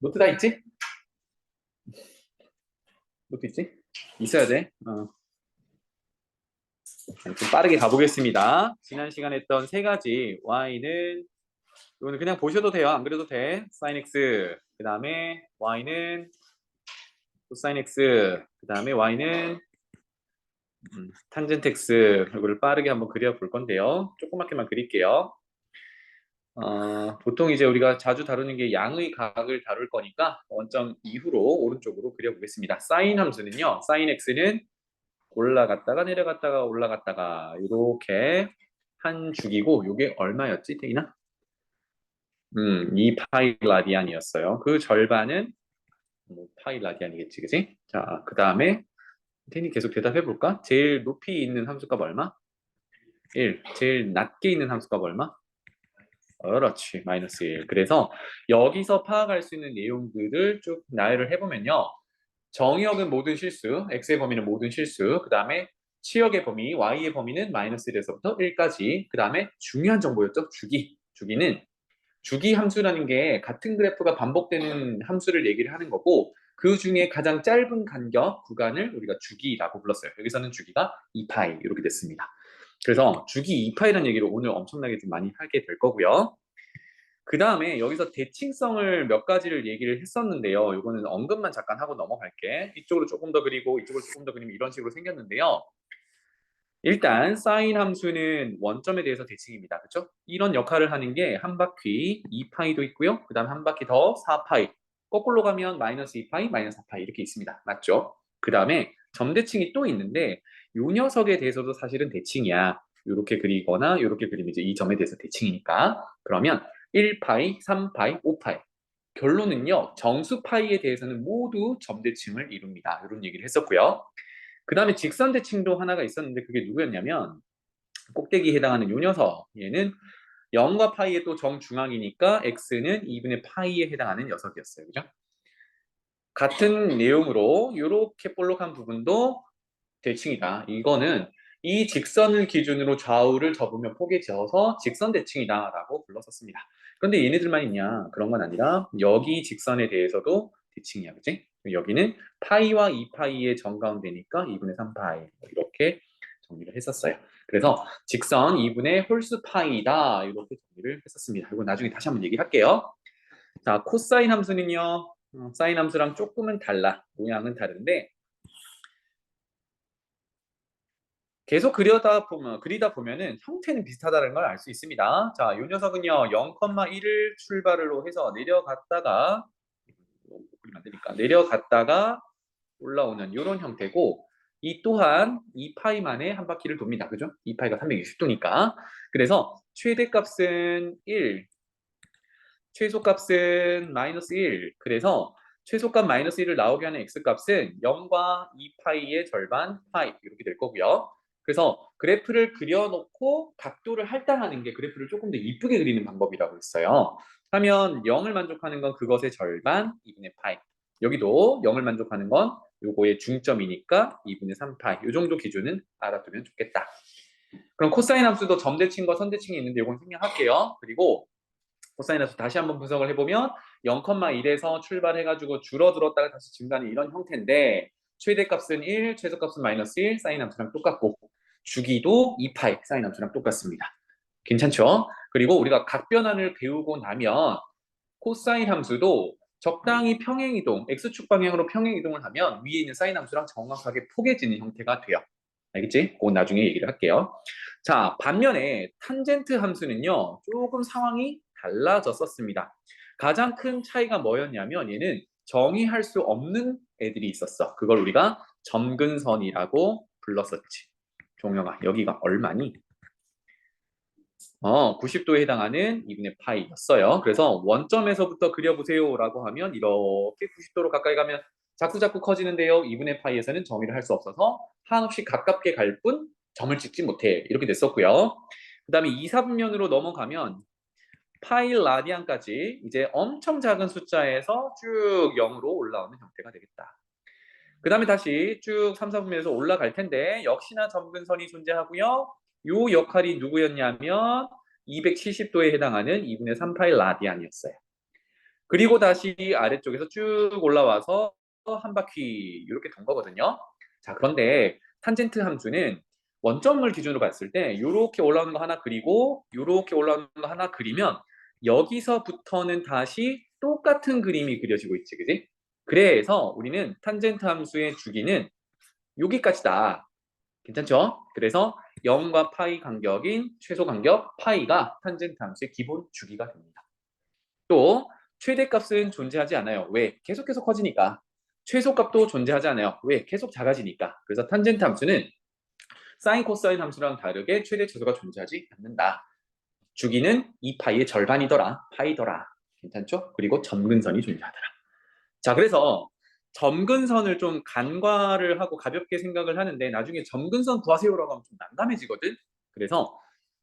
노트 다 있지? 노트 있지? 있어야 돼. 좀 빠르게 가보겠습니다. 지난 시간에 했던 세 가지 y는 이거는 그냥 보셔도 돼요. 안 그래도 돼. sin x 그 다음에 y는 코사인 x 그 다음에 y는 탄젠트 x 이거를 빠르게 한번 그려볼 건데요. 조그맣게만 그릴게요. 보통 이제 우리가 자주 다루는 게 양의 각을 다룰 거니까 원점 이후로 오른쪽으로 그려보겠습니다. sin 함수는요. sin x는 올라갔다가 내려갔다가 올라갔다가 이렇게 한 주기고 이게 얼마였지, 태인아? 2파이 라디안이었어요. 그 절반은 뭐 파이 라디안이겠지, 그지? 자, 그 다음에 태인이 계속 대답해 볼까? 제일 높이 있는 함수값 얼마? 1. 제일 낮게 있는 함수값 얼마? 그렇지, 마이너스 1. 그래서 여기서 파악할 수 있는 내용들을 쭉 나열을 해보면요. 정의역은 모든 실수, x의 범위는 모든 실수, 그 다음에 치역의 범위, y의 범위는 마이너스 1에서부터 1까지, 그 다음에 중요한 정보였죠. 주기. 주기는 주기 함수라는 게 같은 그래프가 반복되는 함수를 얘기를 하는 거고 그 중에 가장 짧은 간격 구간을 우리가 주기라고 불렀어요. 여기서는 주기가 2파이 이렇게 됐습니다. 그래서 주기 2파이라는 얘기를 오늘 엄청나게 좀 많이 하게 될 거고요. 그 다음에 여기서 대칭성을 몇 가지를 얘기를 했었는데요. 이거는 언급만 잠깐 하고 넘어갈게. 이쪽으로 조금 더 그리고 이쪽으로 조금 더 그리면 이런 식으로 생겼는데요. 일단 사인 함수는 원점에 대해서 대칭입니다. 그렇죠? 이런 역할을 하는 게 한 바퀴 2파이도 있고요. 그 다음 한 바퀴 더 4파이. 거꾸로 가면 마이너스 2파이, 마이너스 4파이 이렇게 있습니다. 맞죠? 그 다음에 점대칭이 또 있는데 이 녀석에 대해서도 사실은 대칭이야. 이렇게 그리거나 이렇게 그리면 이제 이 점에 대해서 대칭이니까. 그러면 1파이, 3파이, 5파이. 결론은요. 정수 파이에 대해서는 모두 점대칭을 이룹니다. 이런 얘기를 했었고요. 그 다음에 직선 대칭도 하나가 있었는데 그게 누구였냐면 꼭대기에 해당하는 요 녀석. 얘는 0과 파이의 또 정중앙이니까 x는 2분의 파이에 해당하는 녀석이었어요. 그죠? 같은 내용으로 이렇게 볼록한 부분도 대칭이다. 이거는 이 직선을 기준으로 좌우를 접으면 폭이 지어서 직선 대칭이다라고 불렀었습니다. 그런데 얘네들만 있냐? 그런 건 아니라 여기 직선에 대해서도 대칭이야, 그치? 여기는 파이와 2파이의 정가운데니까 2분의 3파이 이렇게 정리를 했었어요. 그래서 직선 2분의 홀수 파이다 이렇게 정리를 했었습니다. 이거 나중에 다시 한번 얘기할게요. 자, 코사인 함수는요. 사인 함수랑 조금은 달라. 모양은 다른데 계속 그리다 보면은 형태는 비슷하다는 걸 알 수 있습니다. 자, 이 녀석은요, 0,1을 출발로 해서 내려갔다가, 그리면 안 되니까, 내려갔다가 올라오는 이런 형태고, 이 또한 2파이만에 한 바퀴를 돕니다. 그죠? 2파이가 360도니까. 그래서 최대값은 1, 최소값은 마이너스 1. 그래서 최소값 마이너스 1을 나오게 하는 x값은 0과 2파이의 절반 파이 이렇게 될 거고요. 그래서 그래프를 그려놓고 각도를 할당하는 게 그래프를 조금 더 이쁘게 그리는 방법이라고 했어요. 하면 0을 만족하는 건 그것의 절반 2분의 파이. 여기도 0을 만족하는 건 요거의 중점이니까 2분의 3파이. 요 정도 기준은 알아두면 좋겠다. 그럼 코사인 함수도 점대칭과 선대칭이 있는데 이건 생략할게요. 그리고 코사인함수 다시 한번 분석을 해보면 0,1에서 출발해가지고 줄어들었다가 다시 증가하는 이런 형태인데 최대값은 1, 최소값은 마이너스 1, 사인함수랑 똑같고 주기도 2파이, 사인함수랑 똑같습니다. 괜찮죠? 그리고 우리가 각변환을 배우고 나면 코사인 함수도 적당히 평행이동, x축 방향으로 평행이동을 하면 위에 있는 사인함수랑 정확하게 포개지는 형태가 돼요. 알겠지? 그건 나중에 얘기를 할게요. 자, 반면에 탄젠트 함수는요, 조금 상황이 달라졌었습니다. 가장 큰 차이가 뭐였냐면 얘는 정의할 수 없는 애들이 있었어. 그걸 우리가 점근선이라고 불렀었지. 종영아, 여기가 얼마니? 90도에 해당하는 2분의 파이였어요. 그래서 원점에서부터 그려보세요라고 하면 이렇게 90도로 가까이 가면 자꾸자꾸 커지는데요. 2분의 파이에서는 정의를 할 수 없어서 한없이 가깝게 갈 뿐 점을 찍지 못해. 이렇게 됐었고요. 그 다음에 2, 4분면으로 넘어가면 파이 라디안까지 이제 엄청 작은 숫자에서 쭉 0으로 올라오는 형태가 되겠다. 그 다음에 다시 쭉 3, 4분면에서 올라갈 텐데 역시나 점근선이 존재하고요. 요 역할이 누구였냐면 270도에 해당하는 2분의 3파이 라디안이었어요. 그리고 다시 아래쪽에서 쭉 올라와서 한 바퀴 이렇게 돈 거거든요. 자, 그런데 탄젠트 함수는 원점을 기준으로 봤을 때 이렇게 올라오는 거 하나 그리고 이렇게 올라오는 거 하나 그리면 여기서부터는 다시 똑같은 그림이 그려지고 있지, 그지? 그래서 우리는 탄젠트 함수의 주기는 여기까지다. 괜찮죠? 그래서 0과 파이 간격인 최소 간격 파이가 탄젠트 함수의 기본 주기가 됩니다. 또 최대값은 존재하지 않아요. 왜? 계속 커지니까. 최소값도 존재하지 않아요. 왜? 계속 작아지니까. 그래서 탄젠트 함수는 사인 코사인 함수랑 다르게 최대 최소가 존재하지 않는다. 주기는 2파이의 절반이더라. 파이더라. 괜찮죠? 그리고 점근선이 존재하더라. 자, 그래서 점근선을 좀 간과를 하고 가볍게 생각을 하는데 나중에 점근선 구하세요라고 하면 좀 난감해지거든. 그래서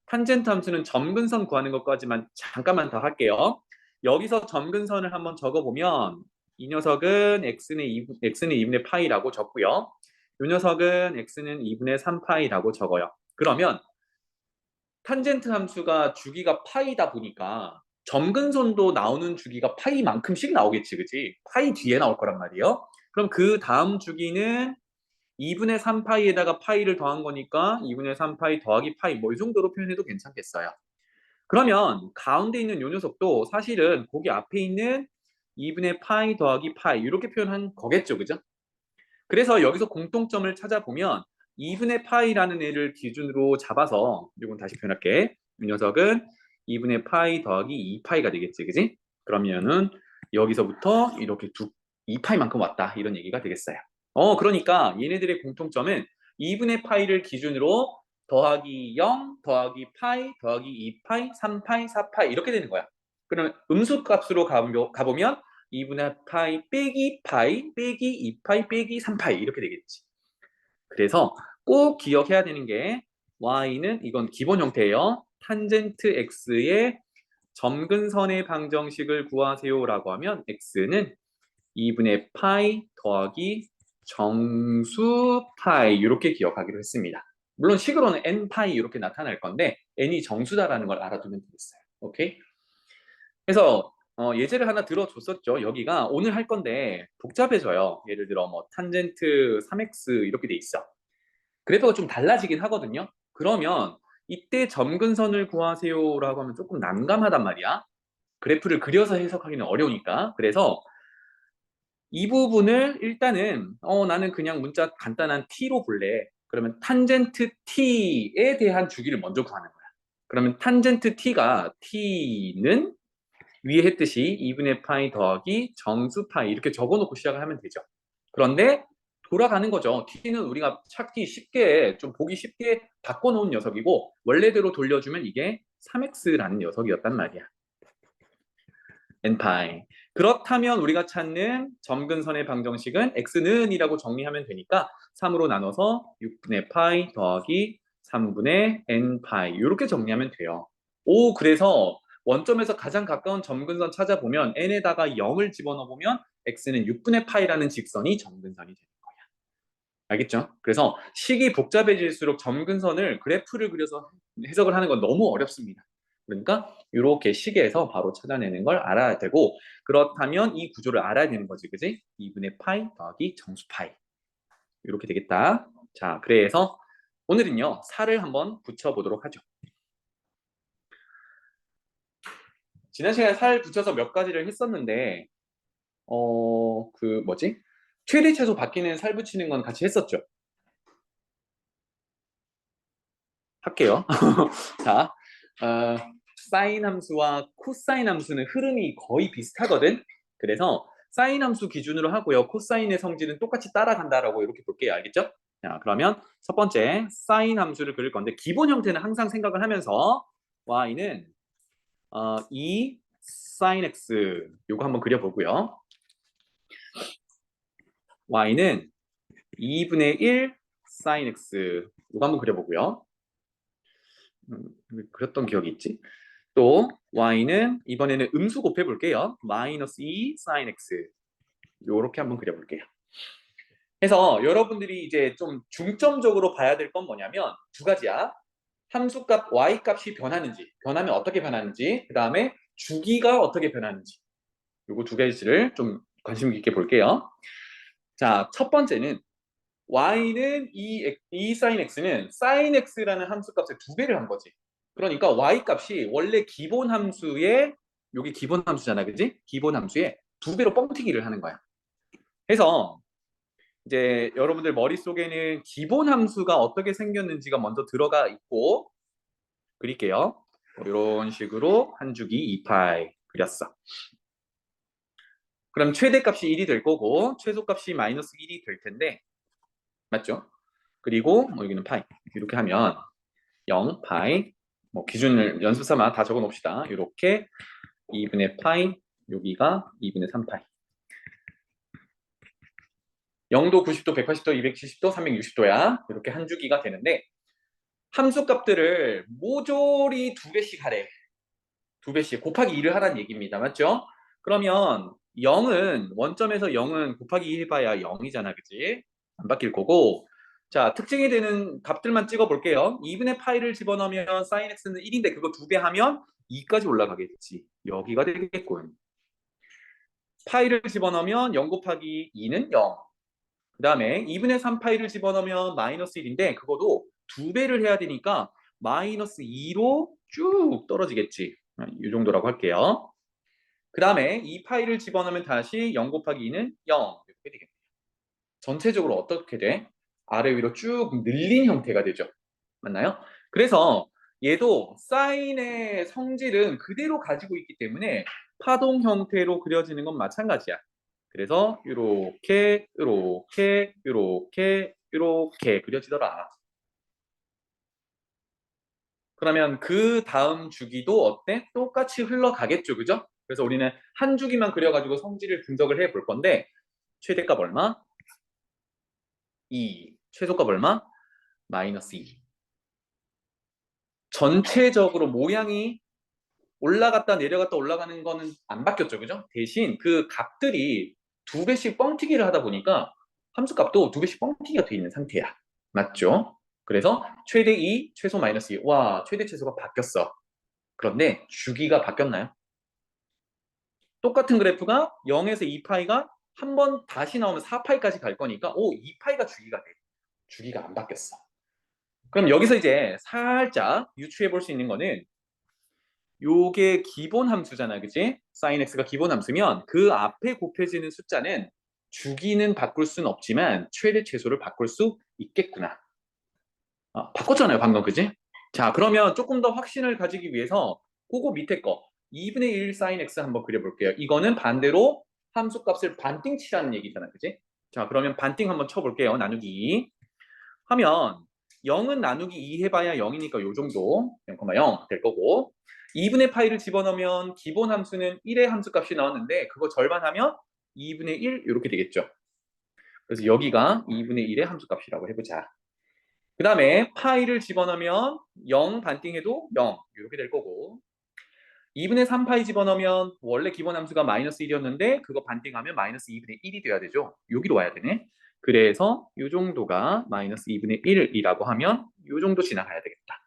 탄젠트 함수는 점근선 구하는 것까지만 잠깐만 더 할게요. 여기서 점근선을 한번 적어보면 이 녀석은 x는 2분의 파이라고 적고요. 이 녀석은 x는 2분의 3파이라고 적어요. 그러면 탄젠트 함수가 주기가 파이다 보니까 점근선도 나오는 주기가 파이만큼씩 나오겠지, 그치? 파이 뒤에 나올 거란 말이에요. 그럼 그 다음 주기는 2분의 3파이에다가 파이를 더한 거니까 2분의 3파이 더하기 파이 뭐 이 정도로 표현해도 괜찮겠어요. 그러면 가운데 있는 요 녀석도 사실은 거기 앞에 있는 2분의 파이 더하기 파이 이렇게 표현한 거겠죠, 그죠? 그래서 여기서 공통점을 찾아보면 2분의 파이라는 애를 기준으로 잡아서 이건 다시 표현할게. 이 녀석은 2분의 파이 더하기 2파이가 되겠지, 그지? 그러면은 여기서부터 이렇게 2파이만큼 왔다 이런 얘기가 되겠어요. 그러니까 얘네들의 공통점은 2분의 파이를 기준으로 더하기 0, 더하기 파이, 더하기 2파이, 3파이, 4파이 이렇게 되는 거야. 그러면 음수값으로 가보면 2분의 파이 빼기 파이 빼기 2파이 빼기 3파이 이렇게 되겠지. 그래서 꼭 기억해야 되는 게 y는 이건 기본 형태예요. 탄젠트 x의 점근선의 방정식을 구하세요라고 하면 x는 2분의 파이 더하기 정수 파이 이렇게 기억하기로 했습니다. 물론 식으로는 n 파이 이렇게 나타날 건데 n이 정수다라는 걸 알아두면 되겠어요. 오케이? 그래서 예제를 하나 들어줬었죠. 여기가 오늘 할 건데 복잡해져요. 예를 들어 뭐 탄젠트 3x 이렇게 돼 있어. 그래프가 좀 달라지긴 하거든요. 그러면 이때 점근선을 구하세요라고 하면 조금 난감하단 말이야. 그래프를 그려서 해석하기는 어려우니까. 그래서 이 부분을 일단은 나는 그냥 문자 간단한 t로 볼래. 그러면 탄젠트 t에 대한 주기를 먼저 구하는 거야. 그러면 탄젠트 t는 위에 했듯이 2분의 파이 더하기 정수 파이 이렇게 적어놓고 시작을 하면 되죠. 그런데 돌아가는 거죠. t는 우리가 찾기 쉽게 좀 보기 쉽게 바꿔놓은 녀석이고 원래대로 돌려주면 이게 3x라는 녀석이었단 말이야. n파이. 그렇다면 우리가 찾는 점근선의 방정식은 x는 이라고 정리하면 되니까 3으로 나눠서 6분의 파이 더하기 3분의 n파이 이렇게 정리하면 돼요. 그래서 원점에서 가장 가까운 점근선 찾아보면 n에다가 0을 집어넣으면 x는 6분의 파이라는 직선이 점근선이 되는 거야. 알겠죠? 그래서 식이 복잡해질수록 점근선을 그래프를 그려서 해석을 하는 건 너무 어렵습니다. 그러니까 이렇게 식에서 바로 찾아내는 걸 알아야 되고 그렇다면 이 구조를 알아야 되는 거지, 그지? 2분의 파이 더하기 정수 파이 이렇게 되겠다. 자, 그래서 오늘은요 살을 한번 붙여보도록 하죠. 지난 시간에 살 붙여서 몇 가지를 했었는데 그 뭐지? 최대 최소 바뀌는 살 붙이는 건 같이 했었죠. 할게요. 자, 사인 함수와 코사인 함수는 흐름이 거의 비슷하거든. 그래서 사인 함수 기준으로 하고요. 코사인의 성질은 똑같이 따라간다라고 이렇게 볼게요. 알겠죠? 자, 그러면 첫 번째 사인 함수를 그릴 건데 기본 형태는 항상 생각을 하면서 y는 2 sin x 요거 한번 그려보고요. y는 2분의 1 sin x 요거 한번 그려보고요. 그렸던 기억이 있지? 또 y는 이번에는 음수 곱해 볼게요. 마이너스 2 sin x 요렇게 한번 그려볼게요. 그래서 여러분들이 이제 좀 중점적으로 봐야 될 건 뭐냐면 두 가지야. 함수값 y 값이 변하는지, 변하면 어떻게 변하는지, 그 다음에 주기가 어떻게 변하는지. 요거 두 가지를 좀 관심 있게 볼게요. 자, 첫 번째는 y는 이 sin x는 sin x라는 함수 값의 두 배를 한 거지. 그러니까 y 값이 원래 기본 함수의 요게 기본 함수잖아, 그지? 기본 함수의 두 배로 뻥튀기를 하는 거야. 그래서 이제 여러분들 머릿속에는 기본 함수가 어떻게 생겼는지가 먼저 들어가 있고 그릴게요. 이런 식으로 한 주기 2파이 그렸어. 그럼 최대값이 1이 될 거고 최소값이 마이너스 1이 될 텐데 맞죠? 그리고 여기는 파이 이렇게 하면 0 파이 뭐 기준을 연습 삼아 다 적어 놓읍시다. 이렇게 2분의 파이 여기가 2분의 3파이 0도 90도 180도 270도 360도야. 이렇게 한 주기가 되는데 함수 값들을 모조리 두 배씩 하래. 두 배씩 곱하기 2를 하라는 얘기입니다. 맞죠? 그러면 0은 원점에서 0은 곱하기 2 해봐야 0이잖아. 그치? 안 바뀔 거고 자 특징이 되는 값들만 찍어 볼게요. 2분의 파이를 집어넣으면 sin x는 1인데 그거 두 배 하면 2까지 올라가겠지. 여기가 되겠군. 파이를 집어넣으면 0 곱하기 2는 0. 그 다음에 2분의 3파이를 집어넣으면 마이너스 1인데 그거도 두 배를 해야 되니까 마이너스 2로 쭉 떨어지겠지. 이 정도라고 할게요. 그 다음에 2파이를 집어넣으면 다시 0 곱하기 2는 0 이렇게 되겠네요. 전체적으로 어떻게 돼? 아래 위로 쭉 늘린 형태가 되죠. 맞나요? 그래서 얘도 사인의 성질은 그대로 가지고 있기 때문에 파동 형태로 그려지는 건 마찬가지야. 그래서 이렇게 이렇게 이렇게 이렇게 그려지더라. 그러면 그 다음 주기도 어때? 똑같이 흘러가겠죠, 그죠? 그래서 우리는 한 주기만 그려가지고 성질을 분석을 해 볼 건데 최대값 얼마? 2. 최소값 얼마? 마이너스 2. 전체적으로 모양이 올라갔다 내려갔다 올라가는 거는 안 바뀌었죠, 그죠? 대신 그 값들이 두 배씩 뻥튀기를 하다 보니까 함수값도 두 배씩 뻥튀기가 돼 있는 상태야. 맞죠? 그래서 최대 2, 최소 마이너스 2. 와, 최대 최소가 바뀌었어. 그런데 주기가 바뀌었나요? 똑같은 그래프가 0에서 2파이가 한 번 다시 나오면 4파이까지 갈 거니까 2파이가 주기가 돼. 주기가 안 바뀌었어. 그럼 여기서 이제 살짝 유추해 볼 수 있는 거는 요게 기본 함수잖아, 그치? sin x가 기본 함수면 그 앞에 곱해지는 숫자는 주기는 바꿀 수는 없지만 최대 최소를 바꿀 수 있겠구나. 바꿨잖아요, 방금, 그지? 자, 그러면 조금 더 확신을 가지기 위해서 그거 밑에 거 2분의 1 sin x 한번 그려볼게요. 이거는 반대로 함수값을 반띵 치라는 얘기잖아, 그지? 자, 그러면 반띵 한번 쳐볼게요. 나누기 2 하면 0은 나누기 2 해봐야 0이니까 요 정도 0,0 될 거고 2분의 파이를 집어넣으면 기본 함수는 1의 함수값이 나왔는데 그거 절반하면 2분의 1 이렇게 되겠죠. 그래서 여기가 2분의 1의 함수값이라고 해보자. 그 다음에 파이를 집어넣으면 0 반띵해도 0 이렇게 될 거고 2분의 3파이 집어넣으면 원래 기본 함수가 마이너스 1이었는데 그거 반띵하면 마이너스 2분의 1이 돼야 되죠. 여기로 와야 되네. 그래서 이 정도가 마이너스 2분의 1이라고 하면 이 정도 지나가야 되겠다.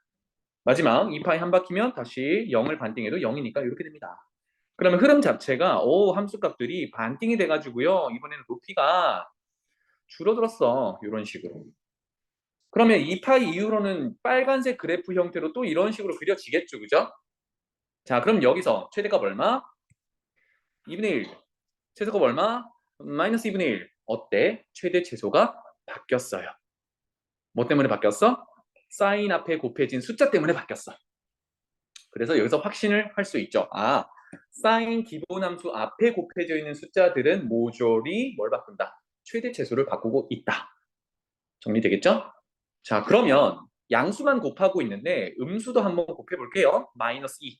마지막 2파이 한 바퀴면 다시 0을 반띵해도 0이니까 이렇게 됩니다. 그러면 흐름 자체가 함수값들이 반띵이 돼가지고요. 이번에는 높이가 줄어들었어. 이런 식으로. 그러면 2파이 이후로는 빨간색 그래프 형태로 또 이런 식으로 그려지겠죠. 그죠? 자, 그럼 여기서 최대값 얼마? 2분의 1. 최소값 얼마? 마이너스 2분의 1. 어때? 최대 최소가 바뀌었어요. 뭐 때문에 바뀌었어? 사인 앞에 곱해진 숫자 때문에 바뀌었어. 그래서 여기서 확신을 할 수 있죠. 사인 기본함수 앞에 곱해져 있는 숫자들은 모조리 뭘 바꾼다? 최대 최소를 바꾸고 있다. 정리되겠죠? 자, 그러면 양수만 곱하고 있는데 음수도 한번 곱해 볼게요. 마이너스 2.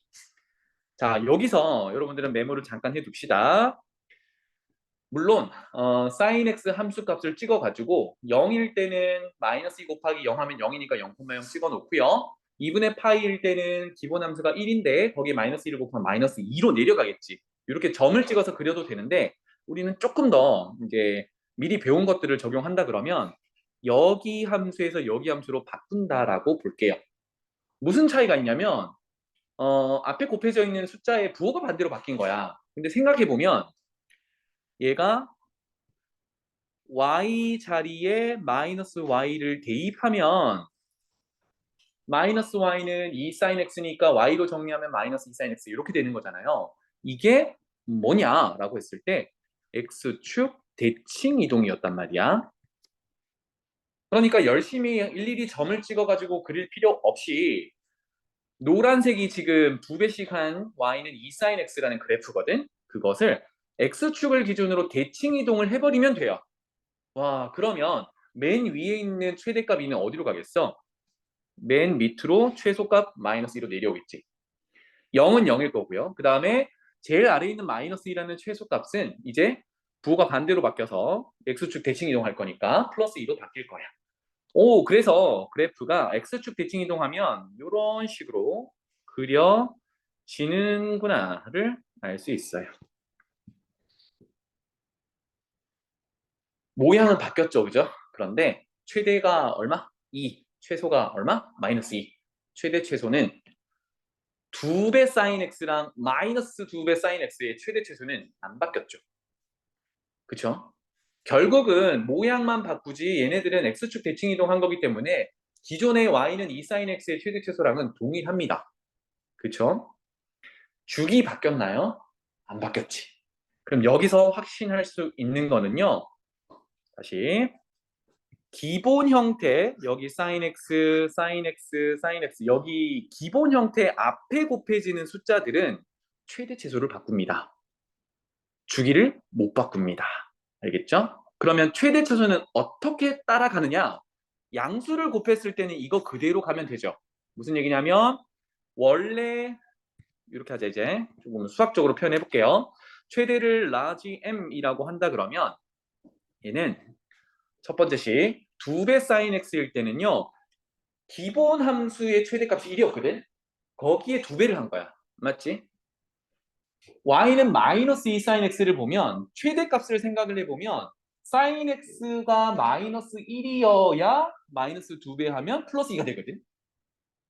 자, 여기서 여러분들은 메모를 잠깐 해둡시다. 물론 sin x 함수값을 찍어가지고 0일 때는 마이너스 2 곱하기 0 하면 0이니까 0,0 찍어놓고요. 2분의 파이일 때는 기본 함수가 1인데 거기에 마이너스 1을 곱하면 마이너스 2로 내려가겠지. 이렇게 점을 찍어서 그려도 되는데 우리는 조금 더 이제 미리 배운 것들을 적용한다 그러면 여기 함수에서 여기 함수로 바꾼다라고 볼게요. 무슨 차이가 있냐면 앞에 곱해져 있는 숫자의 부호가 반대로 바뀐 거야. 근데 생각해보면 얘가 y 자리에 마이너스 y를 대입하면 마이너스 y는 2 sin x니까 y로 정리하면 마이너스 2 sin x 이렇게 되는 거잖아요. 이게 뭐냐라고 했을 때 x축 대칭 이동이었단 말이야. 그러니까 열심히 일일이 점을 찍어가지고 그릴 필요 없이 노란색이 지금 2배씩 한 y는 2 sin x라는 그래프거든. 그것을 x축을 기준으로 대칭 이동을 해버리면 돼요. 와, 그러면 맨 위에 있는 최대값 이는 어디로 가겠어? 맨 밑으로 최소값 마이너스 2로 내려오겠지. 0은 0일 거고요. 그 다음에 제일 아래에 있는 마이너스 2라는 최소값은 이제 부호가 반대로 바뀌어서 x축 대칭 이동할 거니까 플러스 2로 바뀔 거야. 그래서 그래프가 x축 대칭 이동하면 이런 식으로 그려지는구나를 알 수 있어요. 모양은 바뀌었죠, 그죠? 그런데 최대가 얼마? 2. 최소가 얼마? 마이너스 2. 최대 최소는 2배 sin x랑 마이너스 2배 sin x의 최대 최소는 안 바뀌었죠. 그쵸? 결국은 모양만 바꾸지 얘네들은 x축 대칭 이동한 거기 때문에 기존의 y는 2 sin x의 최대 최소랑은 동일합니다. 그쵸? 죽이 바뀌었나요? 안 바뀌었지. 그럼 여기서 확신할 수 있는 거는요. 다시 기본 형태 여기 sin x, sin x, sin x 여기 기본 형태 앞에 곱해지는 숫자들은 최대 최소를 바꿉니다. 주기를 못 바꿉니다. 알겠죠? 그러면 최대 최소는 어떻게 따라가느냐? 양수를 곱했을 때는 이거 그대로 가면 되죠. 무슨 얘기냐면 원래 이렇게 하자. 이제 조금 수학적으로 표현해 볼게요. 최대를 라지 m이라고 한다 그러면 얘는 첫 번째식 2배 sin x일 때는요. 기본 함수의 최대값이 1이었거든. 거기에 2배를 한 거야. 맞지? y는 마이너스 2 sin x를 보면 최대값을 생각을 해보면 sin x가 마이너스 1이어야 마이너스 2배 하면 플러스 2가 되거든.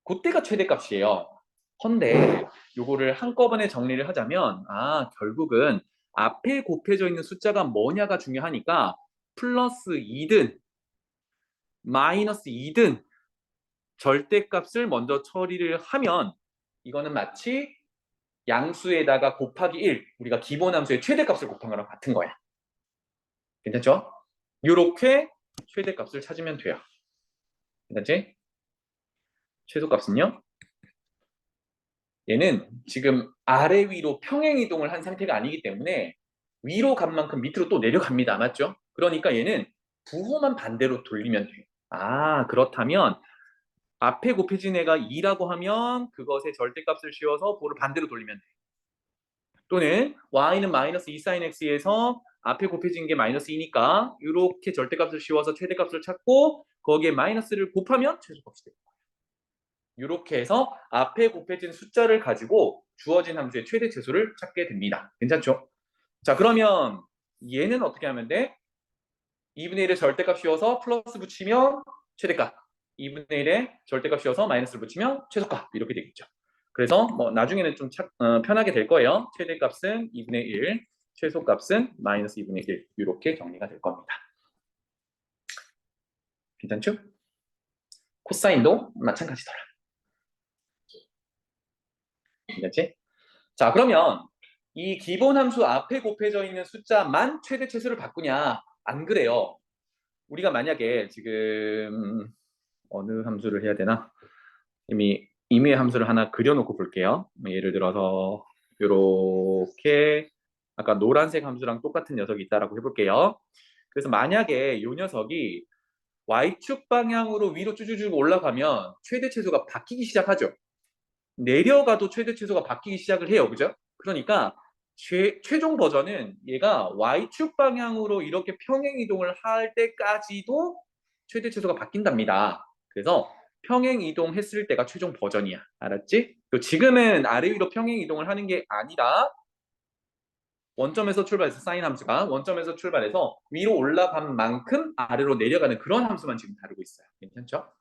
그때가 최대값이에요. 헌데 요거를 한꺼번에 정리를 하자면 결국은 앞에 곱해져 있는 숫자가 뭐냐가 중요하니까 플러스 2든 마이너스 2든 절대값을 먼저 처리를 하면 이거는 마치 양수에다가 곱하기 1 우리가 기본 함수의 최대값을 곱한 거랑 같은 거야. 괜찮죠? 이렇게 최대값을 찾으면 돼요. 괜찮지? 최소값은요? 얘는 지금 아래 위로 평행 이동을 한 상태가 아니기 때문에 위로 간 만큼 밑으로 또 내려갑니다. 맞죠? 그러니까 얘는 부호만 반대로 돌리면 돼. 그렇다면 앞에 곱해진 애가 2라고 하면 그것의 절대값을 씌워서 부호를 반대로 돌리면 돼. 또는 y는 마이너스 2 sin x에서 앞에 곱해진 게 마이너스 2니까 이렇게 절대값을 씌워서 최대값을 찾고 거기에 마이너스를 곱하면 최소값이 돼요. 이렇게 해서 앞에 곱해진 숫자를 가지고 주어진 함수의 최대 최소를 찾게 됩니다. 괜찮죠? 자, 그러면 얘는 어떻게 하면 돼? 2분의 1의 절대값 씌워서 플러스 붙이면 최대값, 2분의 1의 절대값 씌워서 마이너스를 붙이면 최소값 이렇게 되겠죠. 그래서 뭐 나중에는 좀 편하게 될 거예요. 최대값은 2분의 1, 최소값은 마이너스 2분의 1 이렇게 정리가 될 겁니다. 괜찮죠? 코사인도 마찬가지더라. 괜찮지? 자, 그러면 이 기본 함수 앞에 곱해져 있는 숫자만 최대 최소를 바꾸냐? 안 그래요. 우리가 만약에 지금 어느 함수를 해야 되나? 이미 임의의 함수를 하나 그려놓고 볼게요. 예를 들어서 이렇게 아까 노란색 함수랑 똑같은 녀석이 있다라고 해볼게요. 그래서 만약에 이 녀석이 y축 방향으로 위로 쭈쭈쭈 올라가면 최대 최소가 바뀌기 시작하죠. 내려가도 최대 최소가 바뀌기 시작을 해요. 그죠? 그러니까 최종 버전은 얘가 y축 방향으로 이렇게 평행 이동을 할 때까지도 최대 최소가 바뀐답니다. 그래서 평행 이동했을 때가 최종 버전이야. 알았지? 지금은 아래 위로 평행 이동을 하는 게 아니라 원점에서 출발해서 사인 함수가 원점에서 출발해서 위로 올라간 만큼 아래로 내려가는 그런 함수만 지금 다루고 있어요. 괜찮죠?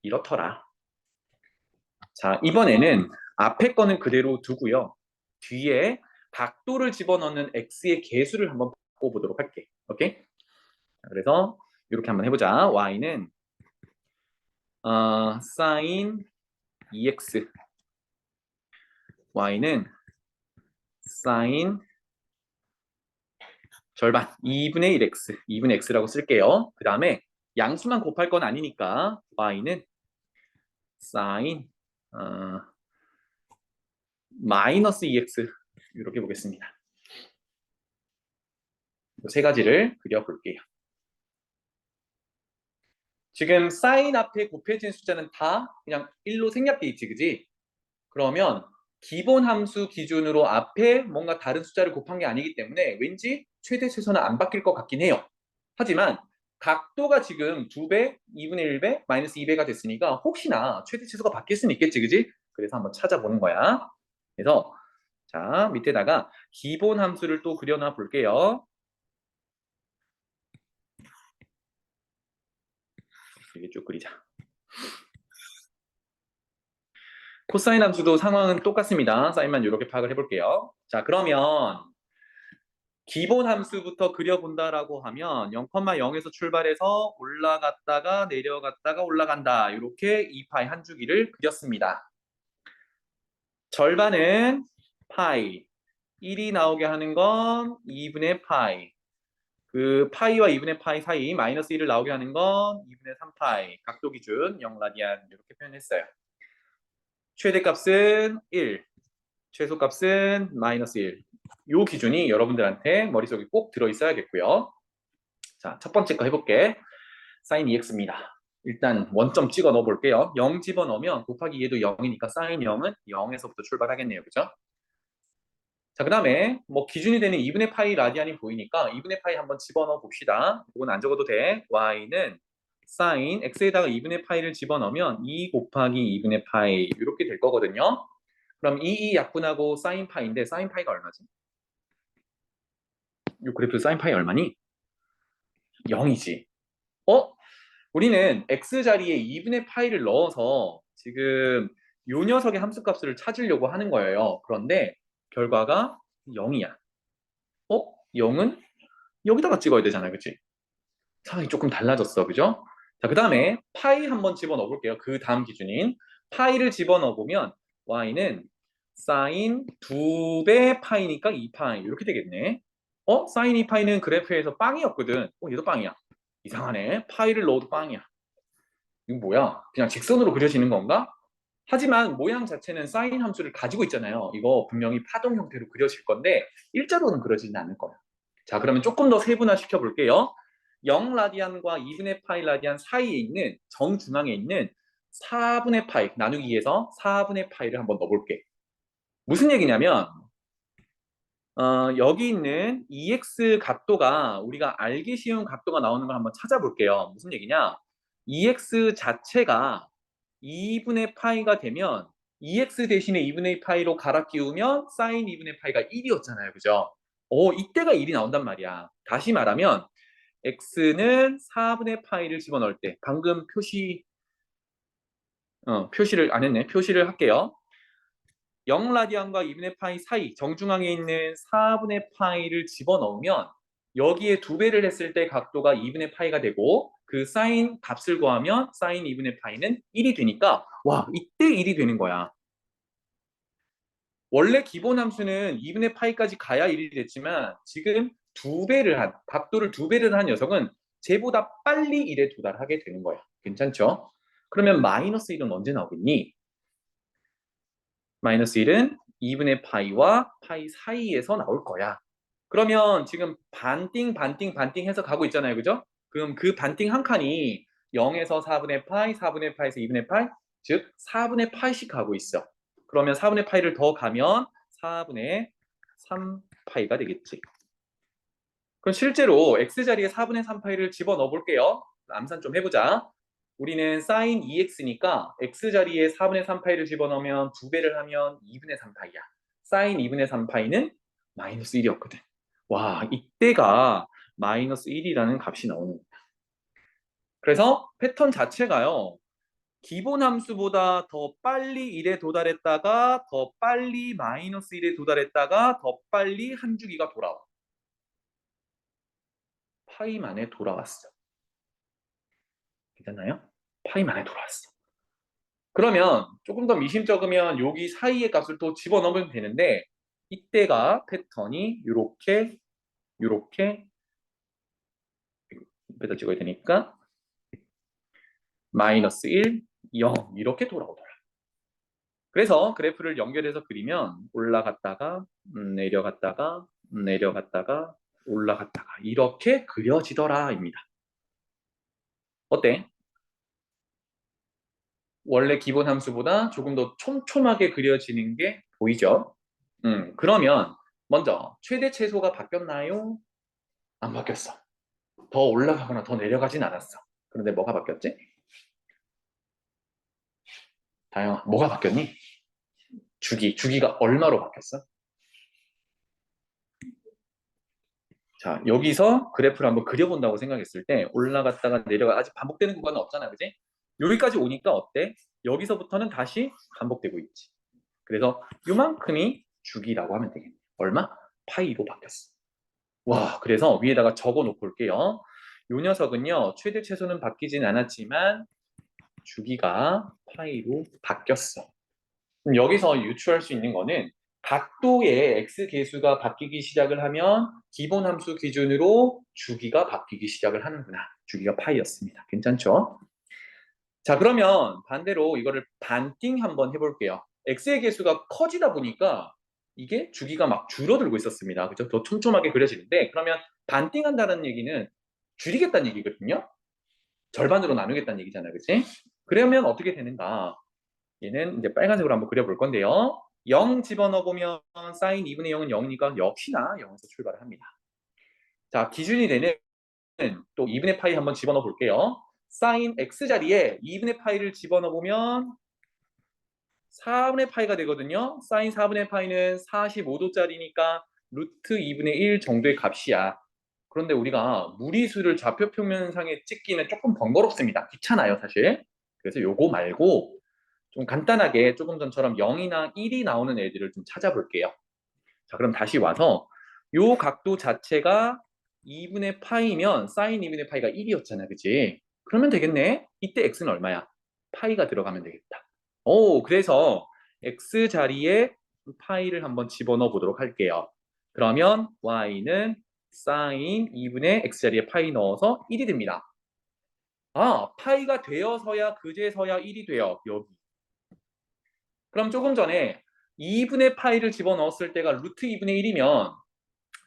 이렇더라. 자, 이번에는 앞에 거는 그대로 두고요. 뒤에 각도를 집어넣는 x의 개수를 한번 바꿔보도록 할게. 오케이? 그래서 이렇게 한번 해보자. y는 sin 2x, y는 sin 절반 2분의 1x, 2분의 x라고 쓸게요. 그 다음에 양수만 곱할 건 아니니까 y는 sin 마이너스 2x 이렇게 보겠습니다. 세 가지를 그려볼게요. 지금 sin 앞에 곱해진 숫자는 다 그냥 1로 생략돼 있지, 그지? 그러면 기본 함수 기준으로 앞에 뭔가 다른 숫자를 곱한 게 아니기 때문에 왠지 최대 최소는 안 바뀔 것 같긴 해요. 하지만 각도가 지금 2배, 2분의 1배, 마이너스 2배가 됐으니까 혹시나 최대 최소가 바뀔 수는 있겠지, 그지? 그래서 한번 찾아보는 거야. 그래서 자, 밑에다가 기본 함수를 또 그려놔 볼게요. 이렇게 쭉 그리자. 코사인 함수도 상황은 똑같습니다. 사인만 이렇게 파악을 해볼게요. 자, 그러면 기본 함수부터 그려본다라고 하면 0,0에서 출발해서 올라갔다가 내려갔다가 올라간다. 이렇게 2파이 한 주기를 그렸습니다. 절반은 파이, 1이 나오게 하는 건 2분의 파이. 그 파이와 2분의 파이 사이 마이너스 1을 나오게 하는 건 2분의 3파이. 각도 기준 0라디안 이렇게 표현했어요. 최대값은 1, 최소값은 마이너스 1. 이 기준이 여러분들한테 머릿속에 꼭 들어있어야겠고요. 자, 첫 번째 거 해볼게. sin 2x입니다. 일단 원점 찍어 넣어 볼게요. 0 집어넣으면 곱하기 얘도 0이니까 sin 0은 0에서부터 출발하겠네요. 그죠? 자, 그 다음에 뭐 기준이 되는 2분의 파이 라디안이 보이니까 2분의 파이 한번 집어넣어 봅시다. 이건 안 적어도 돼. y는 sin x에다가 2분의 파이를 집어넣으면 2 곱하기 2분의 파이 이렇게 될 거거든요. 그럼 2 약분하고 sin 파이인데 sin 파이가 얼마지? 이 그래프 sin 파이 얼마니? 0이지. 우리는 x 자리에 2분의 파이를 넣어서 지금 요 녀석의 함수값을 찾으려고 하는 거예요. 그런데 결과가 0이야. 0은 여기다가 찍어야 되잖아요. 그치? 상황이 조금 달라졌어. 그죠? 자, 그 다음에 파이 한번 집어넣어 볼게요. 그 다음 기준인 파이를 집어넣어 보면 y는 sin 2배 파이니까 2파이 이렇게 되겠네. sin 2파이는 그래프에서 빵이었거든. 얘도 빵이야. 이상하네. 파이를 넣어도 빵이야. 이거 뭐야? 그냥 직선으로 그려지는 건가? 하지만 모양 자체는 사인 함수를 가지고 있잖아요. 이거 분명히 파동 형태로 그려질 건데 일자로는 그려지는 않을 거야. 자, 그러면 조금 더 세분화 시켜볼게요. 0 라디안과 2분의 파이 라디안 사이에 있는 정중앙에 있는 4분의 파이 나누기 2에서 4분의 파이를 한번 넣어볼게. 무슨 얘기냐면 여기 있는 EX 각도가 우리가 알기 쉬운 각도가 나오는 걸 한번 찾아볼게요. 무슨 얘기냐? EX 자체가 2분의 파이가 되면 EX 대신에 2분의 파이로 갈아 끼우면 sin 2분의 파이가 1이었잖아요. 그죠? 이때가 1이 나온단 말이야. 다시 말하면 X는 4분의 파이를 집어넣을 때 방금 표시를 안 했네. 표시를 할게요. 0 라디안과 2분의 파이 사이 정중앙에 있는 4분의 파이를 집어넣으면 여기에 2배를 했을 때 각도가 2분의 파이가 되고 그 사인 값을 구하면 사인 2분의 파이는 1이 되니까 와, 이때 1이 되는 거야. 원래 기본 함수는 2분의 파이까지 가야 1이 됐지만 지금 각도를 2배를 한 녀석은 쟤보다 빨리 1에 도달하게 되는 거야. 괜찮죠? 그러면 마이너스 1은 언제 나오겠니? 마이너스 1은 2분의 파이와 파이 사이에서 나올 거야. 그러면 지금 반띵 반띵 반띵 해서 가고 있잖아요. 그죠? 그럼 그 반띵 한 칸이 0에서 4분의 파이, 4분의 파이에서 2분의 파이, 즉 4분의 파이씩 가고 있어. 그러면 4분의 파이를 더 가면 4분의 3파이가 되겠지. 그럼 실제로 x자리에 4분의 3파이를 집어넣어 볼게요. 암산 좀 해보자. 우리는 sin 2x니까 x자리에 4분의 3파이를 집어넣으면 2배를 하면 2분의 3파이야. sin 2분의 3파이는 마이너스 1이었거든. 와, 이때가 마이너스 1이라는 값이 나오는 거야. 그래서 패턴 자체가요. 기본 함수보다 더 빨리 1에 도달했다가 더 빨리 마이너스 1에 도달했다가 더 빨리 한 주기가 돌아와. 파이 만에 돌아왔어. 괜찮나요? 파이 만에 돌아왔어. 그러면 조금 더 미심쩍으면 여기 사이의 값을 또 집어넣으면 되는데 이때가 패턴이 이렇게 옆에다 찍어야 되니까 마이너스 1, 0 이렇게 돌아오더라. 그래서 그래프를 연결해서 그리면 올라갔다가 내려갔다가 내려갔다가 올라갔다가 이렇게 그려지더라입니다. 어때? 원래 기본 함수보다 조금 더 촘촘하게 그려지는 게 보이죠? 그러면 먼저 최대 최소가 바뀌었나요? 안 바뀌었어. 더 올라가거나 더 내려가진 않았어. 그런데 뭐가 바뀌었지? 다영아, 뭐가 바뀌었니? 주기가 얼마로 바뀌었어? 자, 여기서 그래프를 한번 그려본다고 생각했을 때 올라갔다가 내려가 아직 반복되는 구간은 없잖아, 그지? 여기까지 오니까 어때? 여기서부터는 다시 반복되고 있지. 그래서 요만큼이 주기라고 하면 되겠네. 얼마? 파이로 바뀌었어. 와, 그래서 위에다가 적어 놓고 올게요. 요 녀석은요, 최대 최소는 바뀌진 않았지만 주기가 파이로 바뀌었어. 그럼 여기서 유추할 수 있는 거는 각도의 x 계수가 바뀌기 시작을 하면 기본 함수 기준으로 주기가 바뀌기 시작을 하는구나. 주기가 파이였습니다. 괜찮죠? 자, 그러면 반대로 이거를 반띵 한번 해볼게요. x의 계수가 커지다 보니까 이게 주기가 막 줄어들고 있었습니다. 그죠? 더 촘촘하게 그려지는데 그러면 반띵한다는 얘기는 줄이겠다는 얘기거든요. 절반으로 나누겠다는 얘기잖아요. 그치? 그러면 어떻게 되는가? 얘는 이제 빨간색으로 한번 그려볼 건데요. 0 집어넣어보면 사인 2분의 0은 0이니까 역시나 0에서 출발을 합니다. 자, 기준이 되는 또 2분의 파이 한번 집어넣어 볼게요. 사인 x 자리에 2분의 파이를 집어넣어 보면 4분의 파이가 되거든요. 사인 4분의 파이는 45도짜리니까 루트 2분의 1 정도의 값이야. 그런데 우리가 무리수를 좌표 평면상에 찍기는 조금 번거롭습니다. 귀찮아요, 사실. 그래서 요거 말고 좀 간단하게 조금 전처럼 0이나 1이 나오는 애들을 좀 찾아볼게요. 자, 그럼 다시 와서 요 각도 자체가 2분의 파이면 사인 2분의 파이가 1이었잖아, 그치? 그러면 되겠네. 이때 x는 얼마야? 파이가 들어가면 되겠다. 오, 그래서 x 자리에 파이를 한번 집어넣어 보도록 할게요. 그러면 y는 사인 2분의 x 자리에 파이 넣어서 1이 됩니다. 아, 파이가 되어서야 그제서야 1이 돼요. 여기. 그럼 조금 전에 2분의 파이를 집어넣었을 때가 루트 2분의 1이면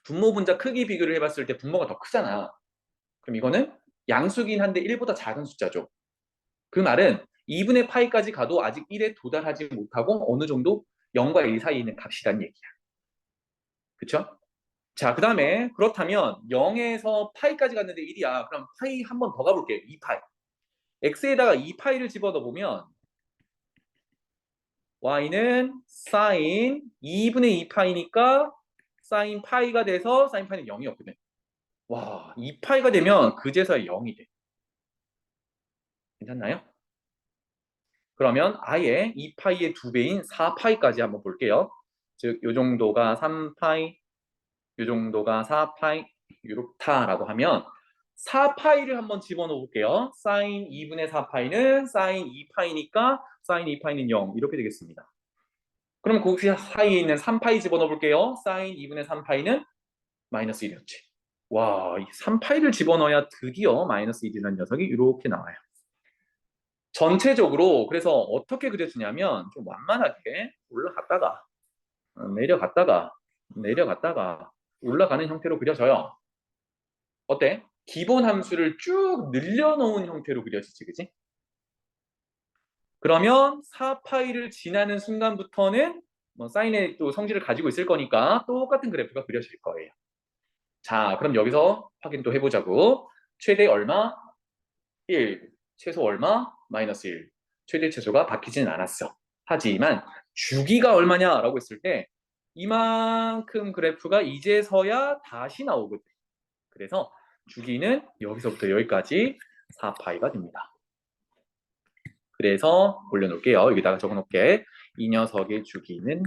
분모 분자 크기 비교를 해봤을 때 분모가 더 크잖아. 그럼 이거는 양수긴 한데 1보다 작은 숫자죠. 그 말은 2분의 파이까지 가도 아직 1에 도달하지 못하고 어느 정도 0과 1 사이에 있는 값이란 얘기야. 그쵸? 자, 그 다음에 그렇다면 0에서 파이까지 갔는데 1이야. 그럼 파이 한 번 더 가볼게요. 2파이. x에다가 2파이를 집어넣어 보면 y는 사인 2분의 2파이니까 사인 파이가 돼서 사인 파이는 0이었거든. 와, 2파이가 되면 그제서야 0이 돼. 괜찮나요? 그러면 아예 2파이의 2배인 4파이까지 한번 볼게요. 즉, 요 정도가 3파이, 요 정도가 4파이, 이렇다라고 하면 4파이를 한번 집어넣어 볼게요. 사인 2분의 4파이는 사인 2파이니까 사인 2파이는 0 이렇게 되겠습니다. 그럼 그 사이에 있는 3파이 집어넣어 볼게요. 사인 2분의 3파이는 마이너스 1이었지. 와, 이 3파이를 집어넣어야 드디어 마이너스 1이라는 녀석이 이렇게 나와요. 전체적으로 그래서 어떻게 그려지냐면 좀 완만하게 올라갔다가 내려갔다가 내려갔다가 올라가는 형태로 그려져요. 어때? 기본 함수를 쭉 늘려놓은 형태로 그려지지, 그지? 그러면 4파이를 지나는 순간부터는 뭐 사인의 또 성질을 가지고 있을 거니까 똑같은 그래프가 그려질 거예요. 자, 그럼 여기서 확인 또 해보자고. 최대 얼마? 1. 최소 얼마? 마이너스 1. 최대 최소가 바뀌지는 않았어. 하지만 주기가 얼마냐라고 했을 때 이만큼 그래프가 이제서야 다시 나오거든. 그래서 주기는 여기서부터 여기까지 4파이가 됩니다. 그래서 올려놓을게요. 여기다가 적어놓을게. 이 녀석의 주기는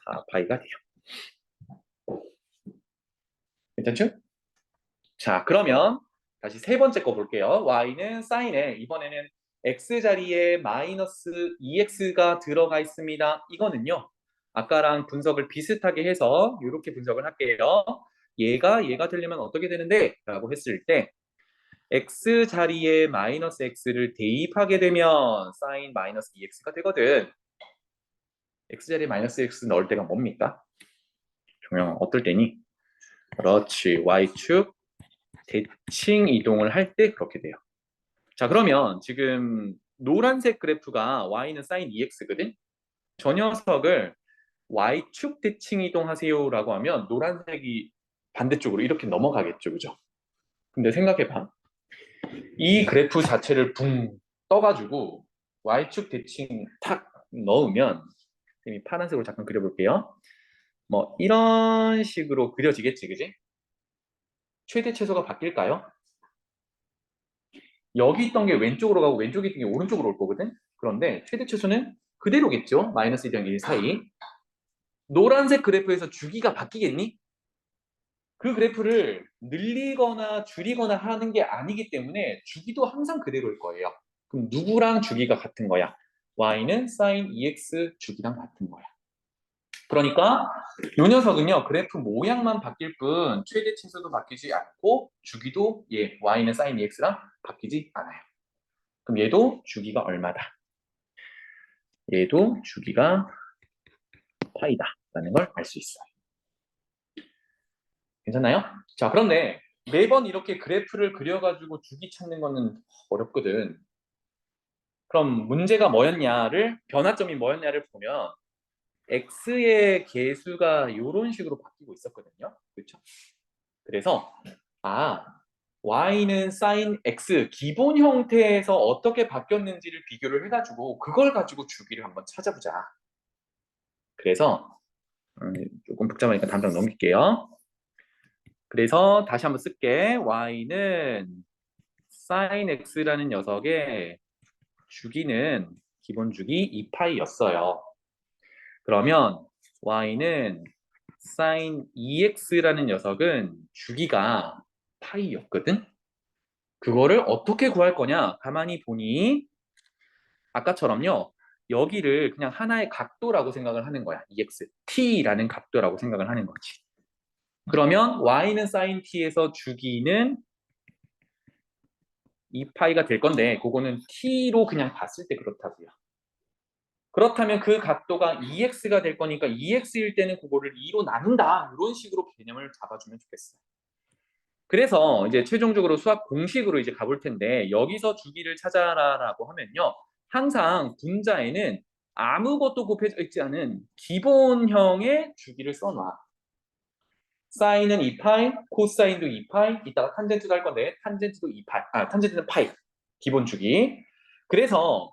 4파이가 돼요. 괜찮죠? 자, 그러면 다시 세 번째 거 볼게요. y는 사인에 이번에는 x 자리에 마이너스 2x가 들어가 있습니다. 이거는요. 아까랑 분석을 비슷하게 해서 이렇게 분석을 할게요. 얘가 되려면 어떻게 되는데? 라고 했을 때 x 자리에 마이너스 x를 대입하게 되면 사인 마이너스 2x가 되거든. x 자리에 마이너스 x 넣을 때가 뭡니까? 종영 어떨 때니? 그렇지. y축 대칭 이동을 할 때 그렇게 돼요. 자, 그러면 지금 노란색 그래프가 y는 sin 2x거든? 저 녀석을 y축 대칭 이동하세요 라고 하면 노란색이 반대쪽으로 이렇게 넘어가겠죠, 그죠? 근데 생각해봐. 이 그래프 자체를 붕 떠가지고 y축 대칭 탁 넣으면 파란색으로 잠깐 그려볼게요. 뭐 이런 식으로 그려지겠지, 그지? 최대 최소가 바뀔까요? 여기 있던 게 왼쪽으로 가고 왼쪽에 있던 게 오른쪽으로 올 거거든? 그런데 최대 최소는 그대로겠죠? 마이너스 1이랑 1 사이. 노란색 그래프에서 주기가 바뀌겠니? 그 그래프를 늘리거나 줄이거나 하는 게 아니기 때문에 주기도 항상 그대로일 거예요. 그럼 누구랑 주기가 같은 거야? y는 sin 2x 주기랑 같은 거야. 그러니까 이 녀석은요. 그래프 모양만 바뀔 뿐 최대 치수도 바뀌지 않고 주기도 y는 sin 2x랑 바뀌지 않아요. 그럼 얘도 주기가 얼마다? 얘도 주기가 파이다 라는 걸 알 수 있어요. 괜찮나요? 자, 그런데 매번 이렇게 그래프를 그려가지고 주기 찾는 거는 어렵거든. 그럼 문제가 뭐였냐를, 변화점이 뭐였냐를 보면 x의 개수가 이런 식으로 바뀌고 있었거든요. 그렇죠? 그래서 y는 sin x 기본 형태에서 어떻게 바뀌었는지를 비교를 해가지고 그걸 가지고 주기를 한번 찾아보자. 그래서 조금 복잡하니까 당장 넘길게요. 그래서 다시 한번 쓸게. y는 sin x라는 녀석의 주기는 기본 주기 2파이였어요. 그러면 y는 sin 2x라는 녀석은 주기가 파이였거든. 그거를 어떻게 구할 거냐? 가만히 보니 아까처럼요. 여기를 그냥 하나의 각도라고 생각을 하는 거야. 2x, t라는 각도라고 생각을 하는 거지. 그러면 y는 sin t에서 주기는 2파이가 될 건데 그거는 t로 그냥 봤을 때 그렇다고요. 그렇다면 그 각도가 2x가 될 거니까 2x일 때는 그거를 2로 나눈다. 이런 식으로 개념을 잡아주면 좋겠어요. 그래서 이제 최종적으로 수학 공식으로 이제 가볼 텐데 여기서 주기를 찾아라라고 하면요. 항상 분자에는 아무것도 곱해져 있지 않은 기본형의 주기를 써놔. 사인은 2파이, 코사인도 2파이, 이따가 탄젠트도 할 건데 탄젠트도 2파이, 탄젠트는 파이, 기본 주기. 그래서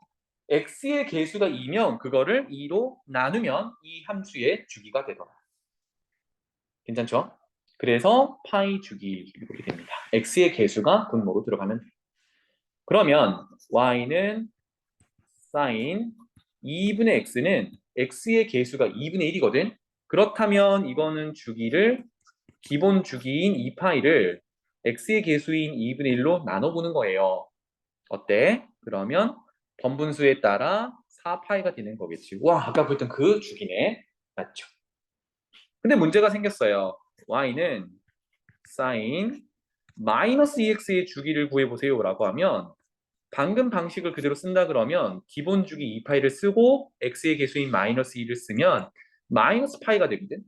x의 개수가 2면 그거를 2로 나누면 이 함수의 주기가 되더라. 괜찮죠? 그래서 파이 주기 이렇게 됩니다. x의 개수가 분모로 들어가면 돼요. 그러면 y는 sin 2분의 x는 x의 개수가 2분의 1이거든. 그렇다면 이거는 주기를 기본 주기인 2파이를 x의 개수인 2분의 1로 나눠보는 거예요. 어때? 그러면 번분수에 따라 4파이가 되는 거겠지. 와, 아까 보였던 그 주기네. 맞죠? 근데 문제가 생겼어요. y는 sin 마이너스 2x의 주기를 구해보세요 라고 하면 방금 방식을 그대로 쓴다 그러면 기본 주기 2파이를 쓰고 x의 개수인 마이너스 2를 쓰면 마이너스 파이가 되거든.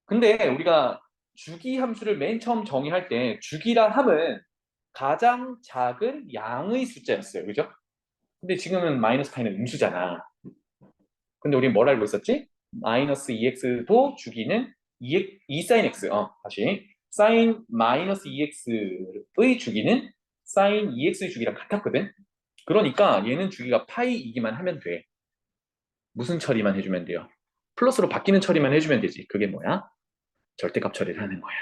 근데 우리가 주기 함수를 맨 처음 정의할 때 주기라 함은 가장 작은 양의 숫자였어요. 그죠? 근데 지금은 마이너스 파이는 음수잖아. 근데 우리 뭘 알고 있었지? 마이너스 2x도 주기는 2 sin x. 다시. sin 마이너스 2x의 주기는 sin 2x의 주기랑 같았거든. 그러니까 얘는 주기가 파이이기만 하면 돼. 무슨 처리만 해주면 돼요? 플러스로 바뀌는 처리만 해주면 되지. 그게 뭐야? 절대값 처리를 하는 거야.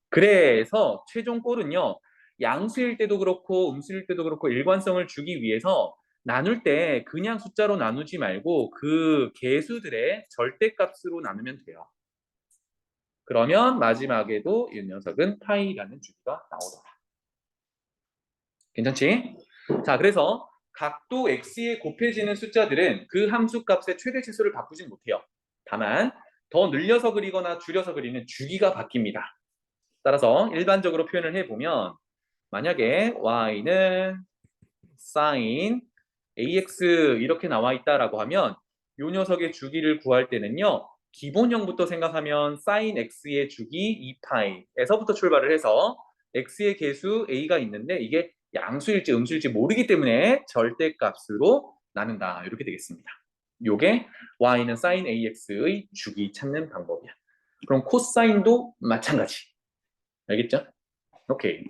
그래서 최종 꼴은요. 양수일 때도 그렇고 음수일 때도 그렇고 일관성을 주기 위해서 나눌 때 그냥 숫자로 나누지 말고 그 개수들의 절대값으로 나누면 돼요. 그러면 마지막에도 이 녀석은 파이라는 주기가 나오더라. 괜찮지? 자, 그래서 각도 x에 곱해지는 숫자들은 그 함수값의 최대 치수를 바꾸진 못해요. 다만 더 늘려서 그리거나 줄여서 그리는 주기가 바뀝니다. 따라서 일반적으로 표현을 해보면 만약에 y는 sin ax 이렇게 나와 있다라고 하면 이 녀석의 주기를 구할 때는요. 기본형부터 생각하면 sin x의 주기 2파이에서부터 출발을 해서 x의 개수 a가 있는데 이게 양수일지 음수일지 모르기 때문에 절대값으로 나눈다. 이렇게 되겠습니다. 요게 y는 sin ax의 주기 찾는 방법이야. 그럼 코사인도 마찬가지. 알겠죠? 오케이.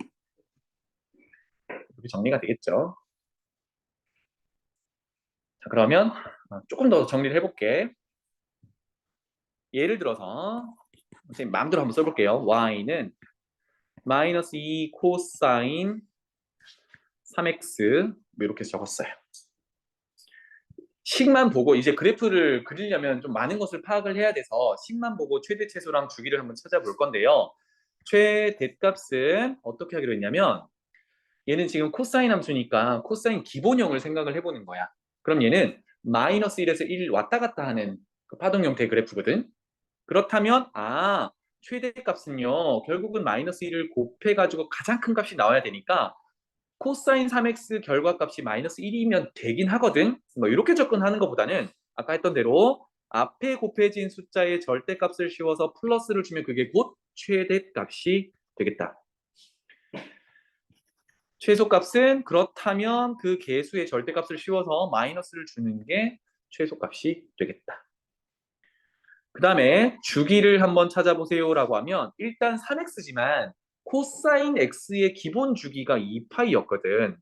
이렇게 정리가 되겠죠? 자, 그러면 조금 더 정리를 해볼게. 예를 들어서 선생님 마음대로 한번 써볼게요. y는 마이너스 2 코사인 3x 이렇게 적었어요. 식만 보고 이제 그래프를 그리려면 좀 많은 것을 파악을 해야 돼서 식만 보고 최대 최소랑 주기를 한번 찾아볼 건데요. 최대값은 어떻게 하기로 했냐면 얘는 지금 코사인 함수니까 코사인 기본형을 생각을 해보는 거야. 그럼 얘는 마이너스 1에서 1 왔다 갔다 하는 그 파동 형태의 그래프거든. 그렇다면 최대값은요 결국은 마이너스 1을 곱해가지고 가장 큰 값이 나와야 되니까 코사인 3x 결과값이 마이너스 1이면 되긴 하거든. 뭐 이렇게 접근하는 것보다는 아까 했던 대로 앞에 곱해진 숫자의 절대값을 씌워서 플러스를 주면 그게 곧 최대값이 되겠다. 최소값은 그렇다면 그 개수의 절대값을 씌워서 마이너스를 주는 게 최소값이 되겠다. 그 다음에 주기를 한번 찾아보세요라고 하면 일단 3x지만 코사인 x의 기본 주기가 2파이였거든.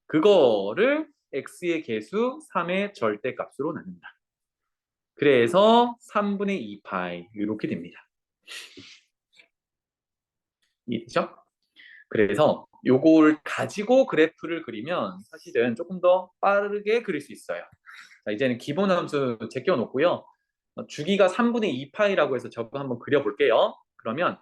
그거를 x의 개수 3의 절대값으로 나눈다. 그래서 3분의 2파이 이렇게 됩니다. 이해되죠? 그래서 요걸 가지고 그래프를 그리면 사실은 조금 더 빠르게 그릴 수 있어요. 자, 이제는 기본 함수 제껴 놓고요. 주기가 3분의 2파이라고 해서 저거 한번 그려볼게요. 그러면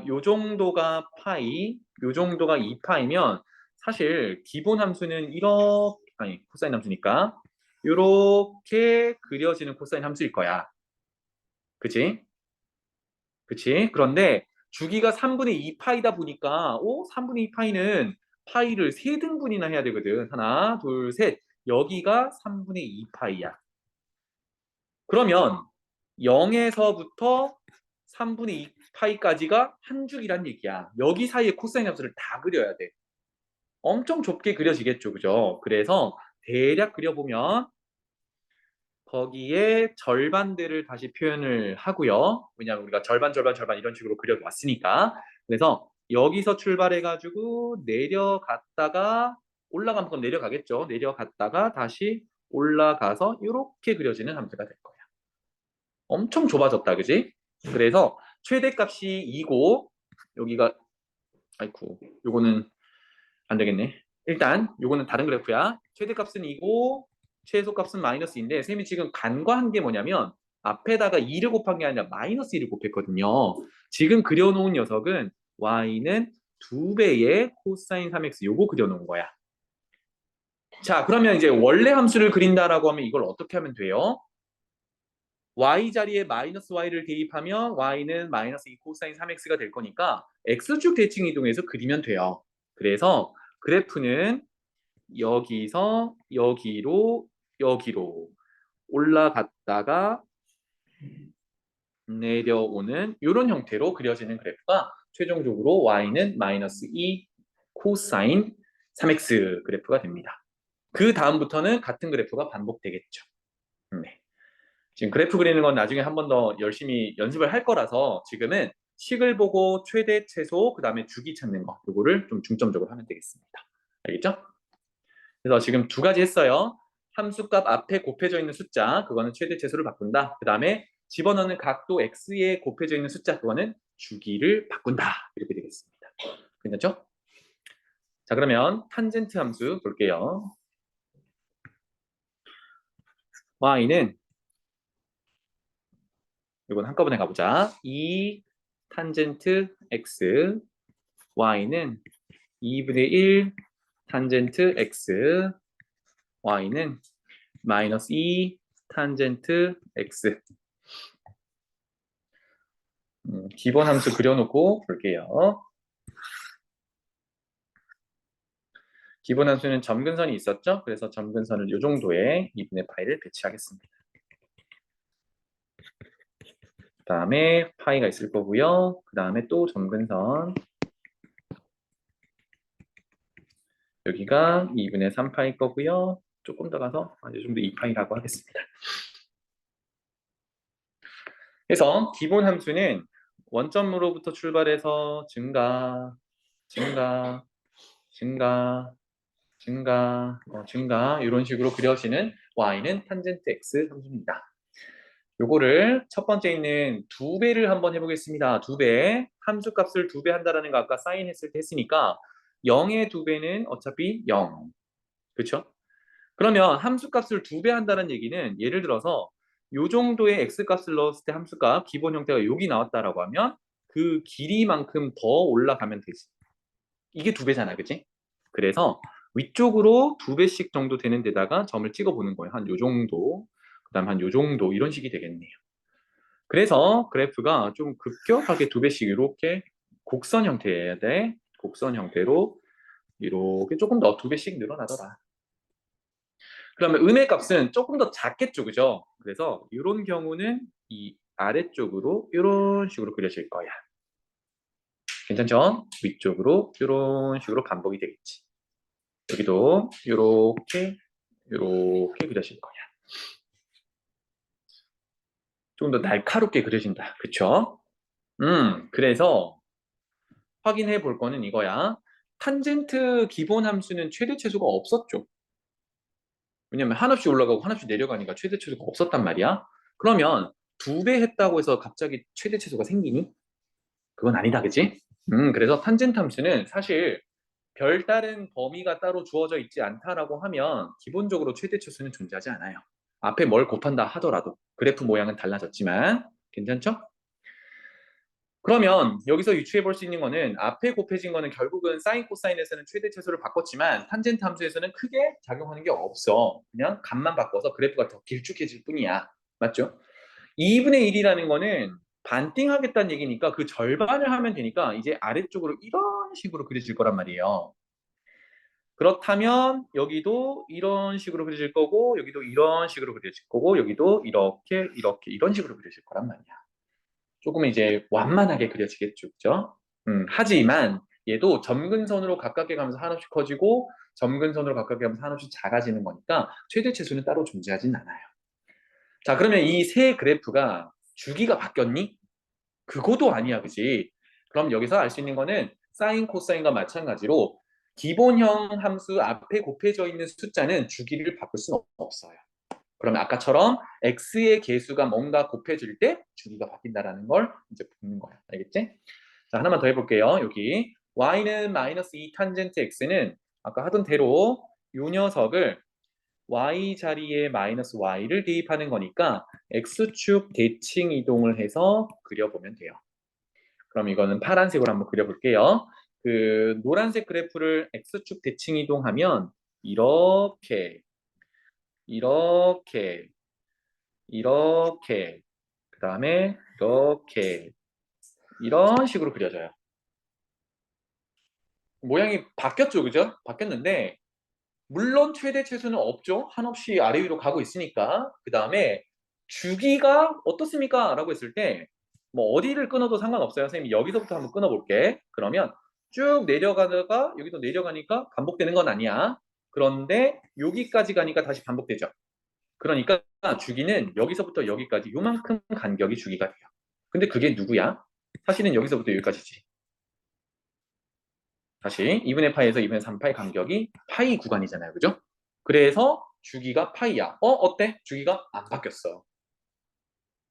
요 정도가 파이, 요 정도가 2파이면 사실 기본 함수는 이렇게, 아니 코사인 함수니까 이렇게 그려지는 코사인 함수일 거야. 그치? 그치? 그런데 주기가 3분의 2파이다 보니까 3분의 2파이는 파이를 3등분이나 해야 되거든. 하나, 둘, 셋. 여기가 3분의 2파이야. 그러면 0에서부터 3분의 2파이까지가 한 줄이란 얘기야. 여기 사이에 코사인 함수를 다 그려야 돼. 엄청 좁게 그려지겠죠. 그죠? 그래서 대략 그려보면 거기에 절반들을 다시 표현을 하고요. 왜냐하면 우리가 절반, 절반, 절반 이런 식으로 그려왔으니까. 그래서 여기서 출발해가지고 내려갔다가 올라가면 그건 내려가겠죠. 내려갔다가 다시 올라가서 이렇게 그려지는 함수가 될 거예요. 엄청 좁아졌다, 그지? 그래서 최대값이 2고 여기가 아이쿠 요거는 안 되겠네. 일단 요거는 다른 그래프야. 최대값은 2고 최소값은 마이너스인데 쌤이 지금 간과한 게 뭐냐면 앞에다가 2를 곱한 게 아니라 마이너스 1을 곱했거든요. 지금 그려놓은 녀석은 y는 2배의 코사인 3x 요거 그려놓은 거야. 자, 그러면 이제 원래 함수를 그린다라고 하면 이걸 어떻게 하면 돼요? y 자리에 마이너스 y를 대입하면 y는 마이너스 2 코사인 3x가 될 거니까 x축 대칭 이동해서 그리면 돼요. 그래서 그래프는 여기서 여기로 여기로 올라갔다가 내려오는 이런 형태로 그려지는 그래프가 최종적으로 y는 마이너스 2 코사인 3x 그래프가 됩니다. 그 다음부터는 같은 그래프가 반복되겠죠. 네. 지금 그래프 그리는 건 나중에 한 번 더 열심히 연습을 할 거라서 지금은 식을 보고 최대, 최소, 그 다음에 주기 찾는 거 요거를 좀 중점적으로 하면 되겠습니다. 알겠죠? 그래서 지금 두 가지 했어요. 함수값 앞에 곱해져 있는 숫자 그거는 최대, 최소를 바꾼다. 그 다음에 집어넣는 각도 x에 곱해져 있는 숫자 그거는 주기를 바꾼다. 이렇게 되겠습니다. 괜찮죠? 자, 그러면 탄젠트 함수 볼게요. y는 이건 한꺼번에 가보자. 2 탄젠트 x, y는 2분의 1 탄젠트 x, y는 마이너스 2 탄젠트 x. 기본 함수 그려놓고 볼게요. 기본 함수는 점근선이 있었죠? 그래서 점근선을 이 정도의 2분의 파이를 배치하겠습니다. 그 다음에 파이가 있을 거고요. 그 다음에 또 점근선. 여기가 2분의 3파일 거고요. 조금 더 가서 이 정도 2파이라고 하겠습니다. 그래서 기본 함수는 원점으로부터 출발해서 증가, 증가, 증가, 증가 이런 식으로 그려지는 y는 탄젠트 x 함수입니다. 요거를 첫 번째 있는 2배를 한번 해보겠습니다. 2배. 함수 값을 2배 한다라는 거 아까 사인 했을 때 했으니까 0의 2배는 어차피 0. 그렇죠? 그러면 함수 값을 2배 한다는 얘기는 예를 들어서 요 정도의 x 값을 넣었을 때 함수값 기본 형태가 여기 나왔다라고 하면 그 길이만큼 더 올라가면 되지. 이게 2배잖아, 그치? 그래서 위쪽으로 2배씩 정도 되는 데다가 점을 찍어 보는 거예요. 한 요 정도, 그 다음 한 요 정도 이런 식이 되겠네요. 그래서 그래프가 좀 급격하게 2배씩 이렇게 곡선 형태여야 돼. 곡선 형태로 이렇게 조금 더 2배씩 늘어나더라. 그러면 음의 값은 조금 더 작겠죠, 그죠? 그래서 이런 경우는 이 아래쪽으로 이런 식으로 그려질 거야. 괜찮죠? 위쪽으로 이런 식으로 반복이 되겠지. 여기도 이렇게 그려질 거야. 좀 더 날카롭게 그려진다. 그쵸? 그래서 확인해 볼 거는 이거야. 탄젠트 기본 함수는 최대 최소가 없었죠. 왜냐면 한없이 올라가고 한없이 내려가니까 최대 최소가 없었단 말이야. 그러면 2배 했다고 해서 갑자기 최대 최소가 생기니? 그건 아니다, 그치? 그래서 탄젠트 함수는 사실 별다른 범위가 따로 주어져 있지 않다라고 하면 기본적으로 최대 최소는 존재하지 않아요. 앞에 뭘 곱한다 하더라도 그래프 모양은 달라졌지만 괜찮죠? 그러면 여기서 유추해 볼 수 있는 거는 앞에 곱해진 거는 결국은 사인 코사인에서는 최대 최소를 바꿨지만 탄젠트 함수에서는 크게 작용하는 게 없어. 그냥 값만 바꿔서 그래프가 더 길쭉해질 뿐이야. 맞죠? 2분의 1이라는 거는 반띵하겠다는 얘기니까 그 절반을 하면 되니까 이제 아래쪽으로 이런 식으로 그려질 거란 말이에요. 그렇다면 여기도 이런 식으로 그려질 거고 여기도 이런 식으로 그려질 거고 여기도 이렇게 이런 식으로 그려질 거란 말이야. 조금 이제 완만하게 그려지겠죠. 그죠? 하지만 얘도 점근선으로 가깝게 가면서 한없이 커지고 점근선으로 가깝게 가면서 한없이 작아지는 거니까 최대 최소는 따로 존재하진 않아요. 자, 그러면 이 세 그래프가 주기가 바뀌었니? 그거도 아니야, 그지? 그럼 여기서 알 수 있는 거는 사인, 코사인과 마찬가지로 기본형 함수 앞에 곱해져 있는 숫자는 주기를 바꿀 수는 없어요. 그러면 아까처럼 x의 개수가 뭔가 곱해질 때 주기가 바뀐다라는 걸 이제 보는 거야. 알겠지? 자, 하나만 더 해볼게요. 여기 y는 마이너스 2 탄젠트 x는 아까 하던 대로 이 녀석을 y 자리에 마이너스 y를 대입하는 거니까 x축 대칭 이동을 해서 그려보면 돼요. 그럼 이거는 파란색으로 한번 그려볼게요. 그 노란색 그래프를 x축 대칭 이동하면 이렇게 이렇게 이렇게 그 다음에 이렇게 이런 식으로 그려져요. 모양이 바뀌었죠, 그죠? 바뀌었는데 물론 최대 최소는 없죠. 한없이 아래 위로 가고 있으니까. 그 다음에 주기가 어떻습니까? 라고 했을 때 뭐 어디를 끊어도 상관없어요. 선생님이 여기서부터 한번 끊어볼게. 그러면 쭉 내려가다가 여기도 내려가니까 반복되는 건 아니야. 그런데 여기까지 가니까 다시 반복되죠. 그러니까 주기는 여기서부터 여기까지 요만큼 간격이 주기가 돼요. 근데 그게 누구야? 사실은 여기서부터 여기까지지. 다시 2분의 파이에서 2분의 3파이 간격이 파이 구간이잖아요. 그죠? 그래서 주기가 파이야. 어때? 주기가 안 바뀌었어.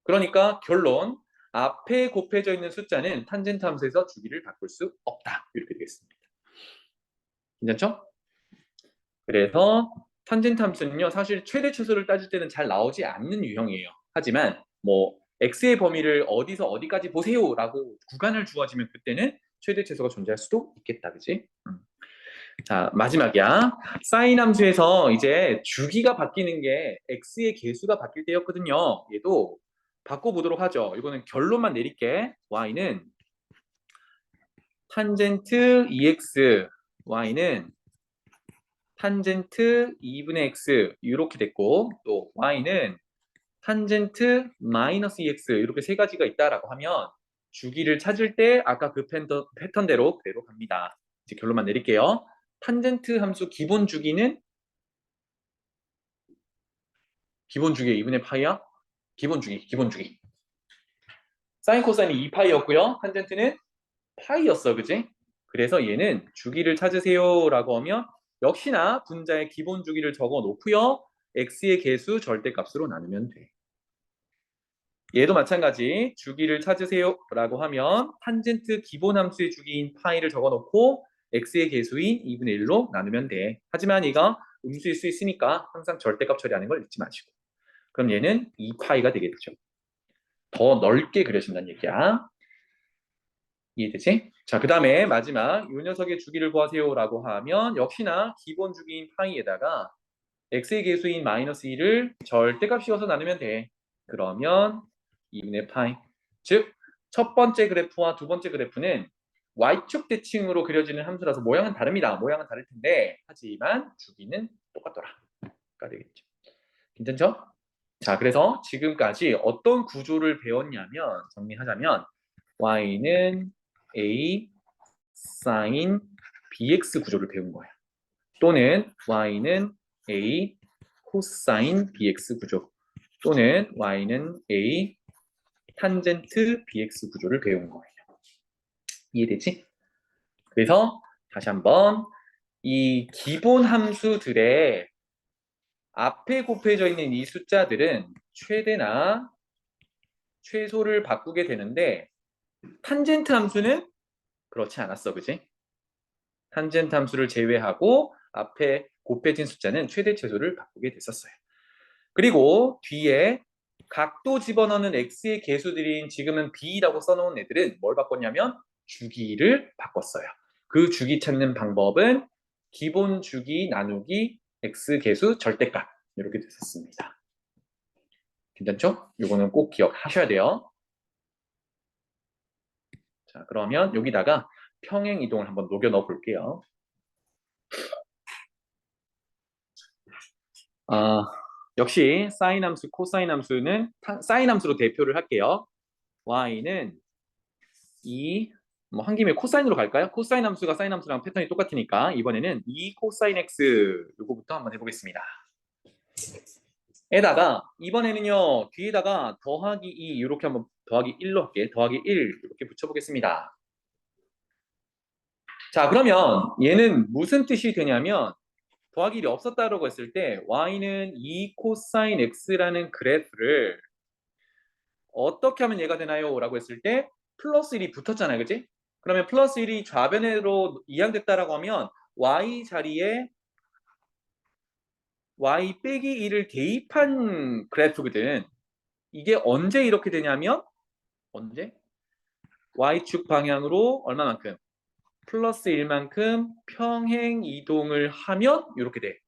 그러니까 결론, 앞에 곱해져 있는 숫자는 탄젠트 함수에서 주기를 바꿀 수 없다. 이렇게 되겠습니다. 괜찮죠? 그래서 탄젠트 함수는요, 사실 최대 최소를 따질 때는 잘 나오지 않는 유형이에요. 하지만 뭐 x의 범위를 어디서 어디까지 보세요라고 구간을 주어지면 그때는 최대 최소가 존재할 수도 있겠다, 그지? 자, 마지막이야. 사인 함수에서 이제 주기가 바뀌는 게 x의 개수가 바뀔 때였거든요. 얘도 바꿔보도록 하죠. 이거는 결론만 내릴게. y는 탄젠트 2x, y는 탄젠트 2분의 x 이렇게 됐고, 또 y는 탄젠트 마이너스 2x 이렇게 세 가지가 있다라고 하면 주기를 찾을 때 아까 그 패턴대로 그대로 갑니다. 이제 결론만 내릴게요. 탄젠트 함수 기본 주기는 기본 주기 2분의 파이야? 기본 주기. 사인 코사인이 2파이였고요. 탄젠트는 파이였어, 그지? 그래서 얘는 주기를 찾으세요라고 하면 역시나 분자의 기본 주기를 적어 놓고요. x의 개수 절대값으로 나누면 돼. 얘도 마찬가지 주기를 찾으세요라고 하면 탄젠트 기본 함수의 주기인 파이를 적어 놓고 x의 개수인 2분의 1로 나누면 돼. 하지만 얘가 음수일 수 있으니까 항상 절대값 처리하는 걸 잊지 마시고. 그럼 얘는 2파이가 되겠죠. 더 넓게 그려진다는 얘기야. 이해되지? 자, 그 다음에 마지막 이 녀석의 주기를 구하세요라고 하면 역시나 기본 주기인 파이에다가 x의 개수인 마이너스 2를 절대값 씌워서 나누면 돼. 그러면 2분의 파이. 즉, 첫 번째 그래프와 두 번째 그래프는 y축 대칭으로 그려지는 함수라서 모양은 다릅니다. 모양은 다를 텐데 하지만 주기는 똑같더라. 가 되겠죠. 괜찮죠? 자, 그래서 지금까지 어떤 구조를 배웠냐면 정리하자면 y는 a sin bx 구조를 배운 거야. 또는 y는 a 코사인 bx 구조 또는 y는 a 탄젠트 bx 구조를 배운 거예요. 이해되지? 그래서 다시 한번 이 기본 함수들의 앞에 곱해져 있는 이 숫자들은 최대나 최소를 바꾸게 되는데 탄젠트 함수는 그렇지 않았어, 그지? 탄젠트 함수를 제외하고 앞에 곱해진 숫자는 최대 최소를 바꾸게 됐었어요. 그리고 뒤에 각도 집어넣는 x의 개수들인 지금은 b라고 써놓은 애들은 뭘 바꿨냐면 주기를 바꿨어요. 그 주기 찾는 방법은 기본 주기 나누기 x 개수 절대값 이렇게 됐었습니다. 괜찮죠? 이거는 꼭 기억하셔야 돼요. 자, 그러면 여기다가 평행 이동을 한번 녹여 넣어 볼게요. 역시 사인 함수, 코사인 함수는 사인 함수로 대표를 할게요. y는 뭐 한 김에 코사인으로 갈까요? 코사인 함수가 사인 함수랑 패턴이 똑같으니까 이번에는 2 코사인 x 요거부터 한번 해보겠습니다. 에다가 이번에는요 뒤에다가 더하기 2 이렇게 한번 더하기 1로 할게. 더하기 1 이렇게 붙여보겠습니다. 자, 그러면 얘는 무슨 뜻이 되냐면 더하기 1이 없었다라고 했을 때 y는 2 코사인 x라는 그래프를 어떻게 하면 얘가 되나요? 라고 했을 때 플러스 1이 붙었잖아요, 그치? 그러면 플러스 1이 좌변으로 이항됐다라고 하면 y 자리에 y 빼기 1을 대입한 그래프거든. 이게 언제 이렇게 되냐면 언제? y축 방향으로 얼마만큼? 플러스 1만큼 평행 이동을 하면 이렇게 돼.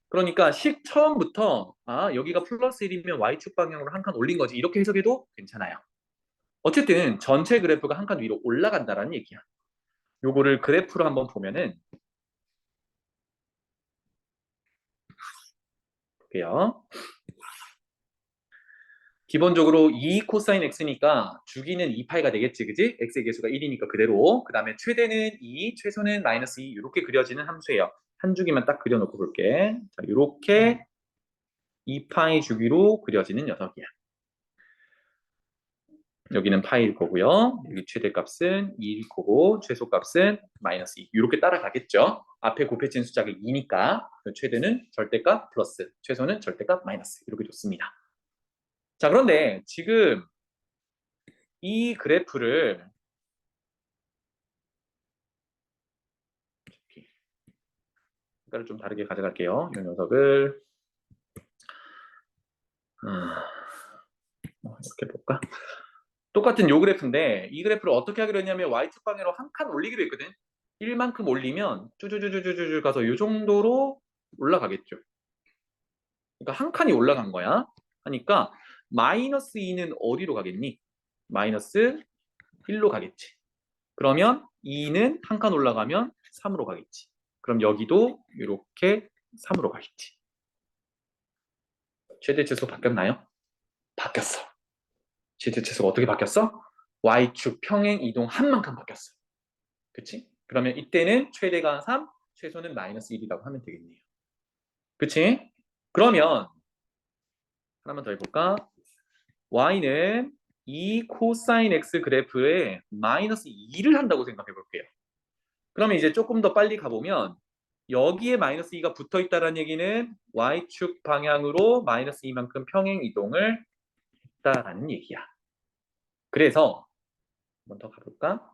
그러니까 식 처음부터 여기가 플러스 1이면 y축 방향으로 한 칸 올린 거지. 이렇게 해석해도 괜찮아요. 어쨌든 전체 그래프가 한 칸 위로 올라간다라는 얘기야. 요거를 그래프로 한번 보면은 볼게요. 기본적으로 2 코사인 x니까 주기는 2파이가 되겠지, 그지? x의 개수가 1이니까 그대로. 그 다음에 최대는 2, 최소는 마이너스 2 이렇게 그려지는 함수예요. 한 주기만 딱 그려놓고 볼게. 자, 이렇게 2파이 주기로 그려지는 녀석이야. 여기는 파이일 거고요. 여기 최대값은 2일 거고 최소값은 마이너스 2. 이렇게 따라가겠죠. 앞에 곱해진 숫자가 2니까 최대는 절대값 플러스 최소는 절대값 마이너스 이렇게 좋습니다. 자, 그런데 지금 이 그래프를 색깔을 좀 다르게 가져갈게요. 이 녀석을 이렇게 볼까? 똑같은 요 그래프인데 이 그래프를 어떻게 하기로 했냐면 y축 방향으로 한 칸 올리기로 했거든. 1만큼 올리면 쭈쭈쭈쭈쭈 가서 요 정도로 올라가겠죠. 그러니까 한 칸이 올라간 거야. 하니까 마이너스 2는 어디로 가겠니? 마이너스 1로 가겠지. 그러면 2는 한 칸 올라가면 3으로 가겠지. 그럼 여기도 이렇게 3으로 가겠지. 최대 최소 바뀌었나요? 바뀌었어. 최대 최소가 어떻게 바뀌었어? y축 평행 이동 한 만큼 바뀌었어. 그치? 그러면 이때는 최대가 3, 최소는 마이너스 1이라고 하면 되겠네요. 그치? 그러면 하나만 더 해볼까? y는 이 코사인 x 그래프에 마이너스 2를 한다고 생각해 볼게요. 그러면 이제 조금 더 빨리 가보면 여기에 마이너스 2가 붙어 있다는 얘기는 y축 방향으로 마이너스 2만큼 평행 이동을 했다라는 얘기야. 그래서 한번 더 가볼까?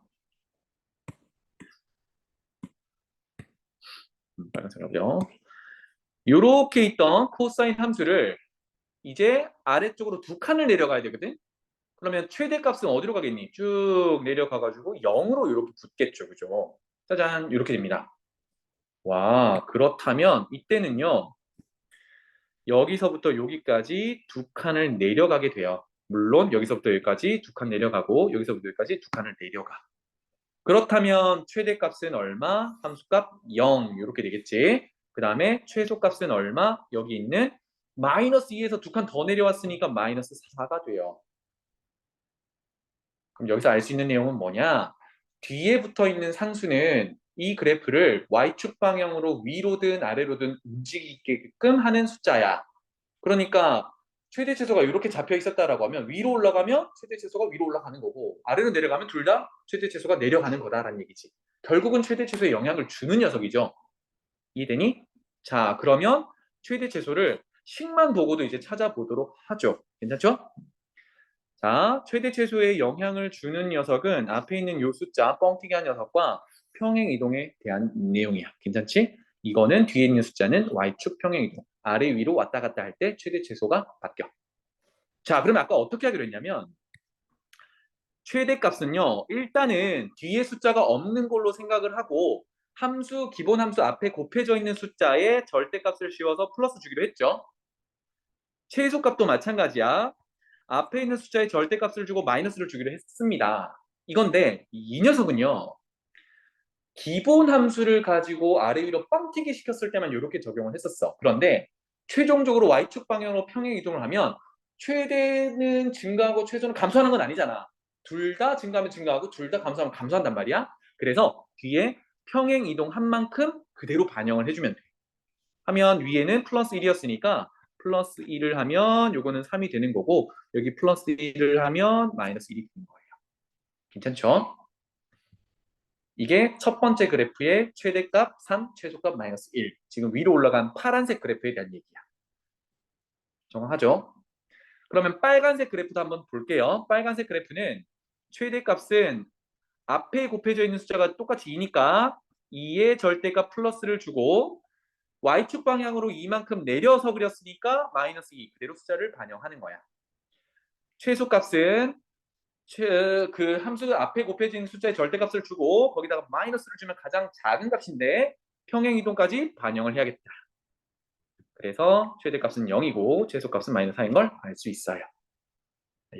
빨간색으로요. 이렇게 있던 코사인 함수를 이제 아래쪽으로 두 칸을 내려가야 되거든. 그러면 최대값은 어디로 가겠니? 쭉 내려가가지고 0으로 이렇게 붙겠죠. 그죠? 짜잔 이렇게 됩니다. 와, 그렇다면 이때는요. 여기서부터 여기까지 두 칸을 내려가게 돼요. 물론 여기서부터 여기까지 두 칸 내려가고 여기서부터 여기까지 두 칸을 내려가. 그렇다면 최대값은 얼마? 함수값 0 이렇게 되겠지. 그 다음에 최소값은 얼마? 여기 있는 마이너스 2에서 두 칸 더 내려왔으니까 마이너스 4가 돼요. 그럼 여기서 알 수 있는 내용은 뭐냐? 뒤에 붙어 있는 상수는 이 그래프를 y축 방향으로 위로든 아래로든 움직이게끔 하는 숫자야. 그러니까 최대 최소가 이렇게 잡혀 있었다라고 하면 위로 올라가면 최대 최소가 위로 올라가는 거고 아래로 내려가면 둘 다 최대 최소가 내려가는 거다라는 얘기지. 결국은 최대 최소에 영향을 주는 녀석이죠. 이해되니? 자, 그러면 최대 최소를 식만 보고도 이제 찾아보도록 하죠. 괜찮죠? 자, 최대 최소에 영향을 주는 녀석은 앞에 있는 요 숫자 뻥튀기한 녀석과 평행 이동에 대한 내용이야. 괜찮지? 이거는 뒤에 있는 숫자는 y축 평행 이동. 아래 위로 왔다 갔다 할 때 최대 최소가 바뀌어. 자, 그러면 아까 어떻게 하기로 했냐면 최대값은요. 일단은 뒤에 숫자가 없는 걸로 생각을 하고 함수 기본 함수 앞에 곱해져 있는 숫자에 절대값을 씌워서 플러스 주기로 했죠. 최소값도 마찬가지야. 앞에 있는 숫자에 절대값을 주고 마이너스를 주기로 했습니다. 이건데 이 녀석은요. 기본 함수를 가지고 아래 위로 뻥튀기 시켰을 때만 이렇게 적용을 했었어. 그런데 최종적으로 y축 방향으로 평행 이동을 하면 최대는 증가하고 최소는 감소하는 건 아니잖아. 둘 다 증가하면 증가하고 둘 다 감소하면 감소한단 말이야. 그래서 뒤에 평행 이동한 만큼 그대로 반영을 해주면 돼. 하면 위에는 플러스 1이었으니까 플러스 1을 하면 요거는 3이 되는 거고 여기 플러스 1을 하면 마이너스 1이 되는 거예요. 괜찮죠? 이게 첫 번째 그래프의 최대값 3, 최소값 마이너스 1. 지금 위로 올라간 파란색 그래프에 대한 얘기야. 정확하죠? 그러면 빨간색 그래프도 한번 볼게요. 빨간색 그래프는 최대값은 앞에 곱해져 있는 숫자가 똑같이 2니까 2의 절대값 플러스를 주고 y축 방향으로 이만큼 내려서 그렸으니까 마이너스 2 그대로 숫자를 반영하는 거야. 최소값은 그 함수 앞에 곱해진 숫자의 절대값을 주고 거기다가 마이너스를 주면 가장 작은 값인데 평행이동까지 반영을 해야겠다. 그래서 최대값은 0이고 최소값은 마이너스 4인 걸 알 수 있어요.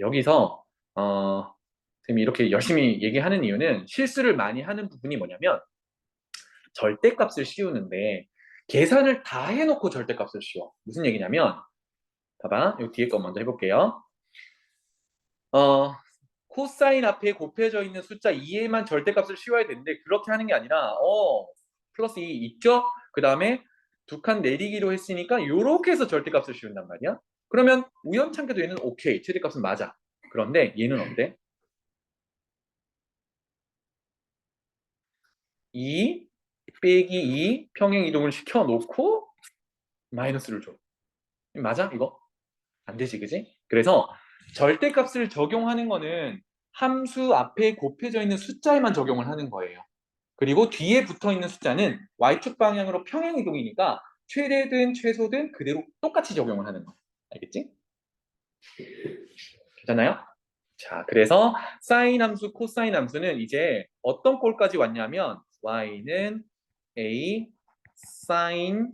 여기서 선생님이 이렇게 열심히 얘기하는 이유는 실수를 많이 하는 부분이 뭐냐면 절대값을 씌우는데 계산을 다 해놓고 절대값을 씌워. 무슨 얘기냐면 봐봐. 이 뒤에 거 먼저 해볼게요. 코사인 앞에 곱해져 있는 숫자 2에만 절대값을 씌워야 되는데 그렇게 하는 게 아니라 플러스 2 있죠? 그 다음에 두 칸 내리기로 했으니까 이렇게 해서 절대값을 씌운단 말이야. 그러면 우연찮게도 얘는 오케이 최대값은 맞아. 그런데 얘는 어때? 2 빼기 2 평행 이동을 시켜놓고 마이너스를 줘. 맞아 이거? 안 되지 그지? 그래서 절대값을 적용하는 거는 함수 앞에 곱해져 있는 숫자에만 적용을 하는 거예요. 그리고 뒤에 붙어 있는 숫자는 y축 방향으로 평행 이동이니까 최대든 최소든 그대로 똑같이 적용을 하는 거야. 알겠지? 괜찮나요? 자, 그래서 사인 함수, 코사인 함수는 이제 어떤 꼴까지 왔냐면 y는 a 사인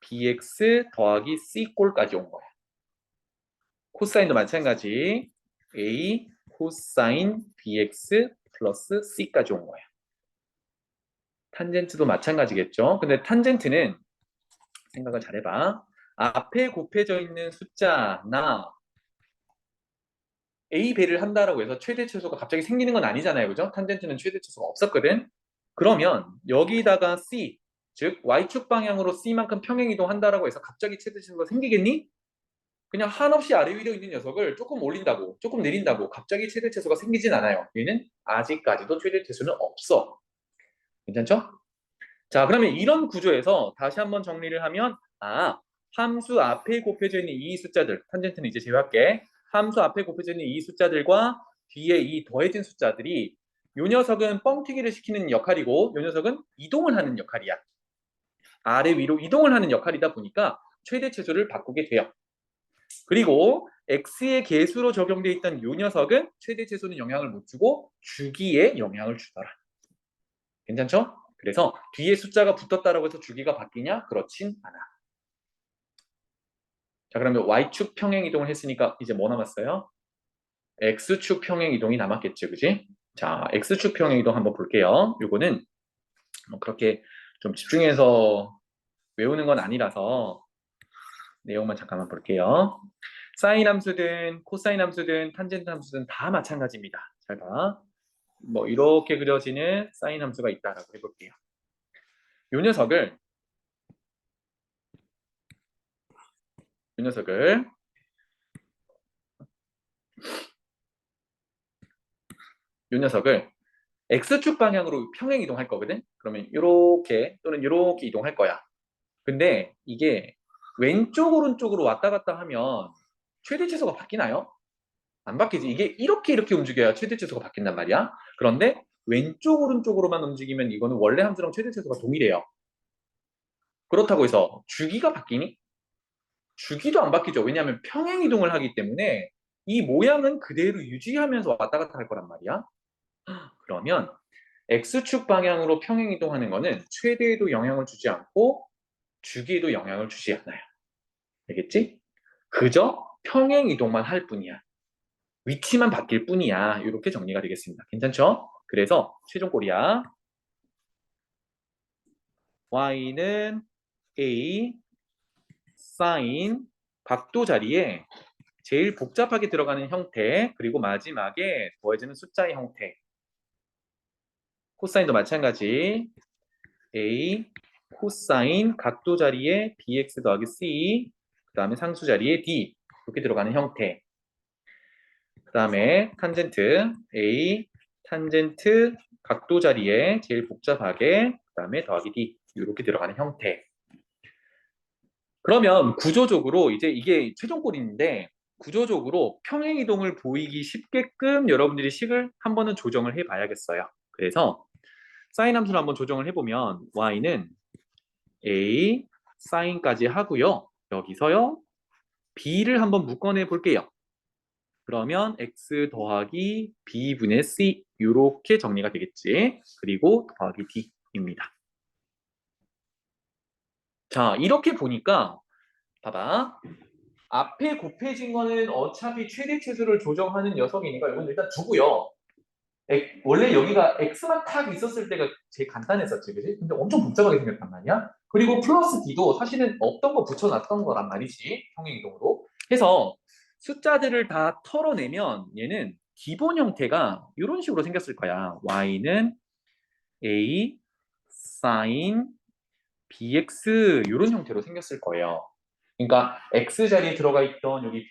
bx 더하기 c 꼴까지 온 거야. 코사인도 마찬가지 a 코사인 bx 플러스 c까지 온 거야. 탄젠트도 마찬가지겠죠. 근데 탄젠트는 생각을 잘해봐. 앞에 곱해져 있는 숫자나 a 배를 한다라고 해서 최대 최소가 갑자기 생기는 건 아니잖아요. 그죠? 탄젠트는 최대 최소가 없었거든. 그러면 여기다가 c, 즉 y축 방향으로 c만큼 평행 이동한다라고 해서 갑자기 최대 최소가 생기겠니? 그냥 한없이 아래 위로 있는 녀석을 조금 올린다고, 조금 내린다고 갑자기 최대 최소가 생기진 않아요. 얘는 아직까지도 최대 최소는 없어. 괜찮죠? 자, 그러면 이런 구조에서 다시 한번 정리를 하면 함수 앞에 곱해져 있는 이 숫자들, 탄젠트는 이제 제외할게. 함수 앞에 곱해져 있는 이 숫자들과 뒤에 이 더해진 숫자들이 요 녀석은 뻥튀기를 시키는 역할이고 요 녀석은 이동을 하는 역할이야. 아래 위로 이동을 하는 역할이다 보니까 최대 최소를 바꾸게 돼요. 그리고 x의 계수로 적용되어 있던 요 녀석은 최대 최소는 영향을 못 주고 주기에 영향을 주더라. 괜찮죠? 그래서 뒤에 숫자가 붙었다라고 해서 주기가 바뀌냐? 그렇진 않아. 자, 그러면 y축 평행 이동을 했으니까 이제 뭐 남았어요? x축 평행 이동이 남았겠죠, 그지? 자, x축 평행 이동 한번 볼게요. 요거는 뭐 그렇게 좀 집중해서 외우는 건 아니라서 내용만 잠깐만 볼게요. 사인 함수든 코사인 함수든 탄젠트 함수든 다 마찬가지입니다. 잘 봐. 뭐 이렇게 그려지는 사인 함수가 있다라고 해볼게요. 요 녀석을 요 녀석을 요 녀석을 x축 방향으로 평행 이동할 거거든. 그러면 이렇게 또는 이렇게 이동할 거야. 근데 이게 왼쪽 오른쪽으로 왔다 갔다 하면 최대 최소가 바뀌나요? 안 바뀌지. 이게 이렇게 움직여야 최대 최소가 바뀐단 말이야. 그런데 왼쪽 오른쪽으로만 움직이면 이거는 원래 함수랑 최대 최소가 동일해요. 그렇다고 해서 주기가 바뀌니? 주기도 안 바뀌죠. 왜냐하면 평행 이동을 하기 때문에 이 모양은 그대로 유지하면서 왔다 갔다 할 거란 말이야. 그러면 x축 방향으로 평행 이동하는 거는 최대에도 영향을 주지 않고 주기에도 영향을 주지 않아요. 알겠지? 그저 평행 이동만 할 뿐이야. 위치만 바뀔 뿐이야. 이렇게 정리가 되겠습니다. 괜찮죠? 그래서 최종꼴이야. y는 a sin 각도 자리에 제일 복잡하게 들어가는 형태, 그리고 마지막에 더해지는 숫자의 형태. 코사인도 마찬가지. a 코사인 각도 자리에 bx 더하기 c, 그 다음에 상수 자리에 d 이렇게 들어가는 형태. 그 다음에 탄젠트 a 탄젠트 각도 자리에 제일 복잡하게 그 다음에 더하기 d 이렇게 들어가는 형태. 그러면 구조적으로 이제 이게 최종꼴인데 구조적으로 평행 이동을 보이기 쉽게끔 여러분들이 식을 한 번은 조정을 해봐야겠어요. 그래서 사인 함수를 한번 조정을 해보면 y는 a 사인까지 하고요. 여기서요 b를 한번 묶어내 볼게요. 그러면 x 더하기 b분의 c 이렇게 정리가 되겠지. 그리고 더하기 d입니다. 자, 이렇게 보니까 봐봐. 앞에 곱해진 거는 어차피 최대 최소를 조정하는 녀석이니까 이건 일단 두고요. 원래 여기가 x만 탁 있었을 때가 제일 간단했었지, 그지? 근데 엄청 복잡하게 생겼단 말이야. 그리고 플러스 d도 사실은 없던 거 붙여놨던 거란 말이지, 평행이동으로. 해서 숫자들을 다 털어내면 얘는 기본 형태가 이런 식으로 생겼을 거야. y는 a sin bx 이런 형태로 생겼을 거예요. 그러니까 x 자리에 들어가 있던 여기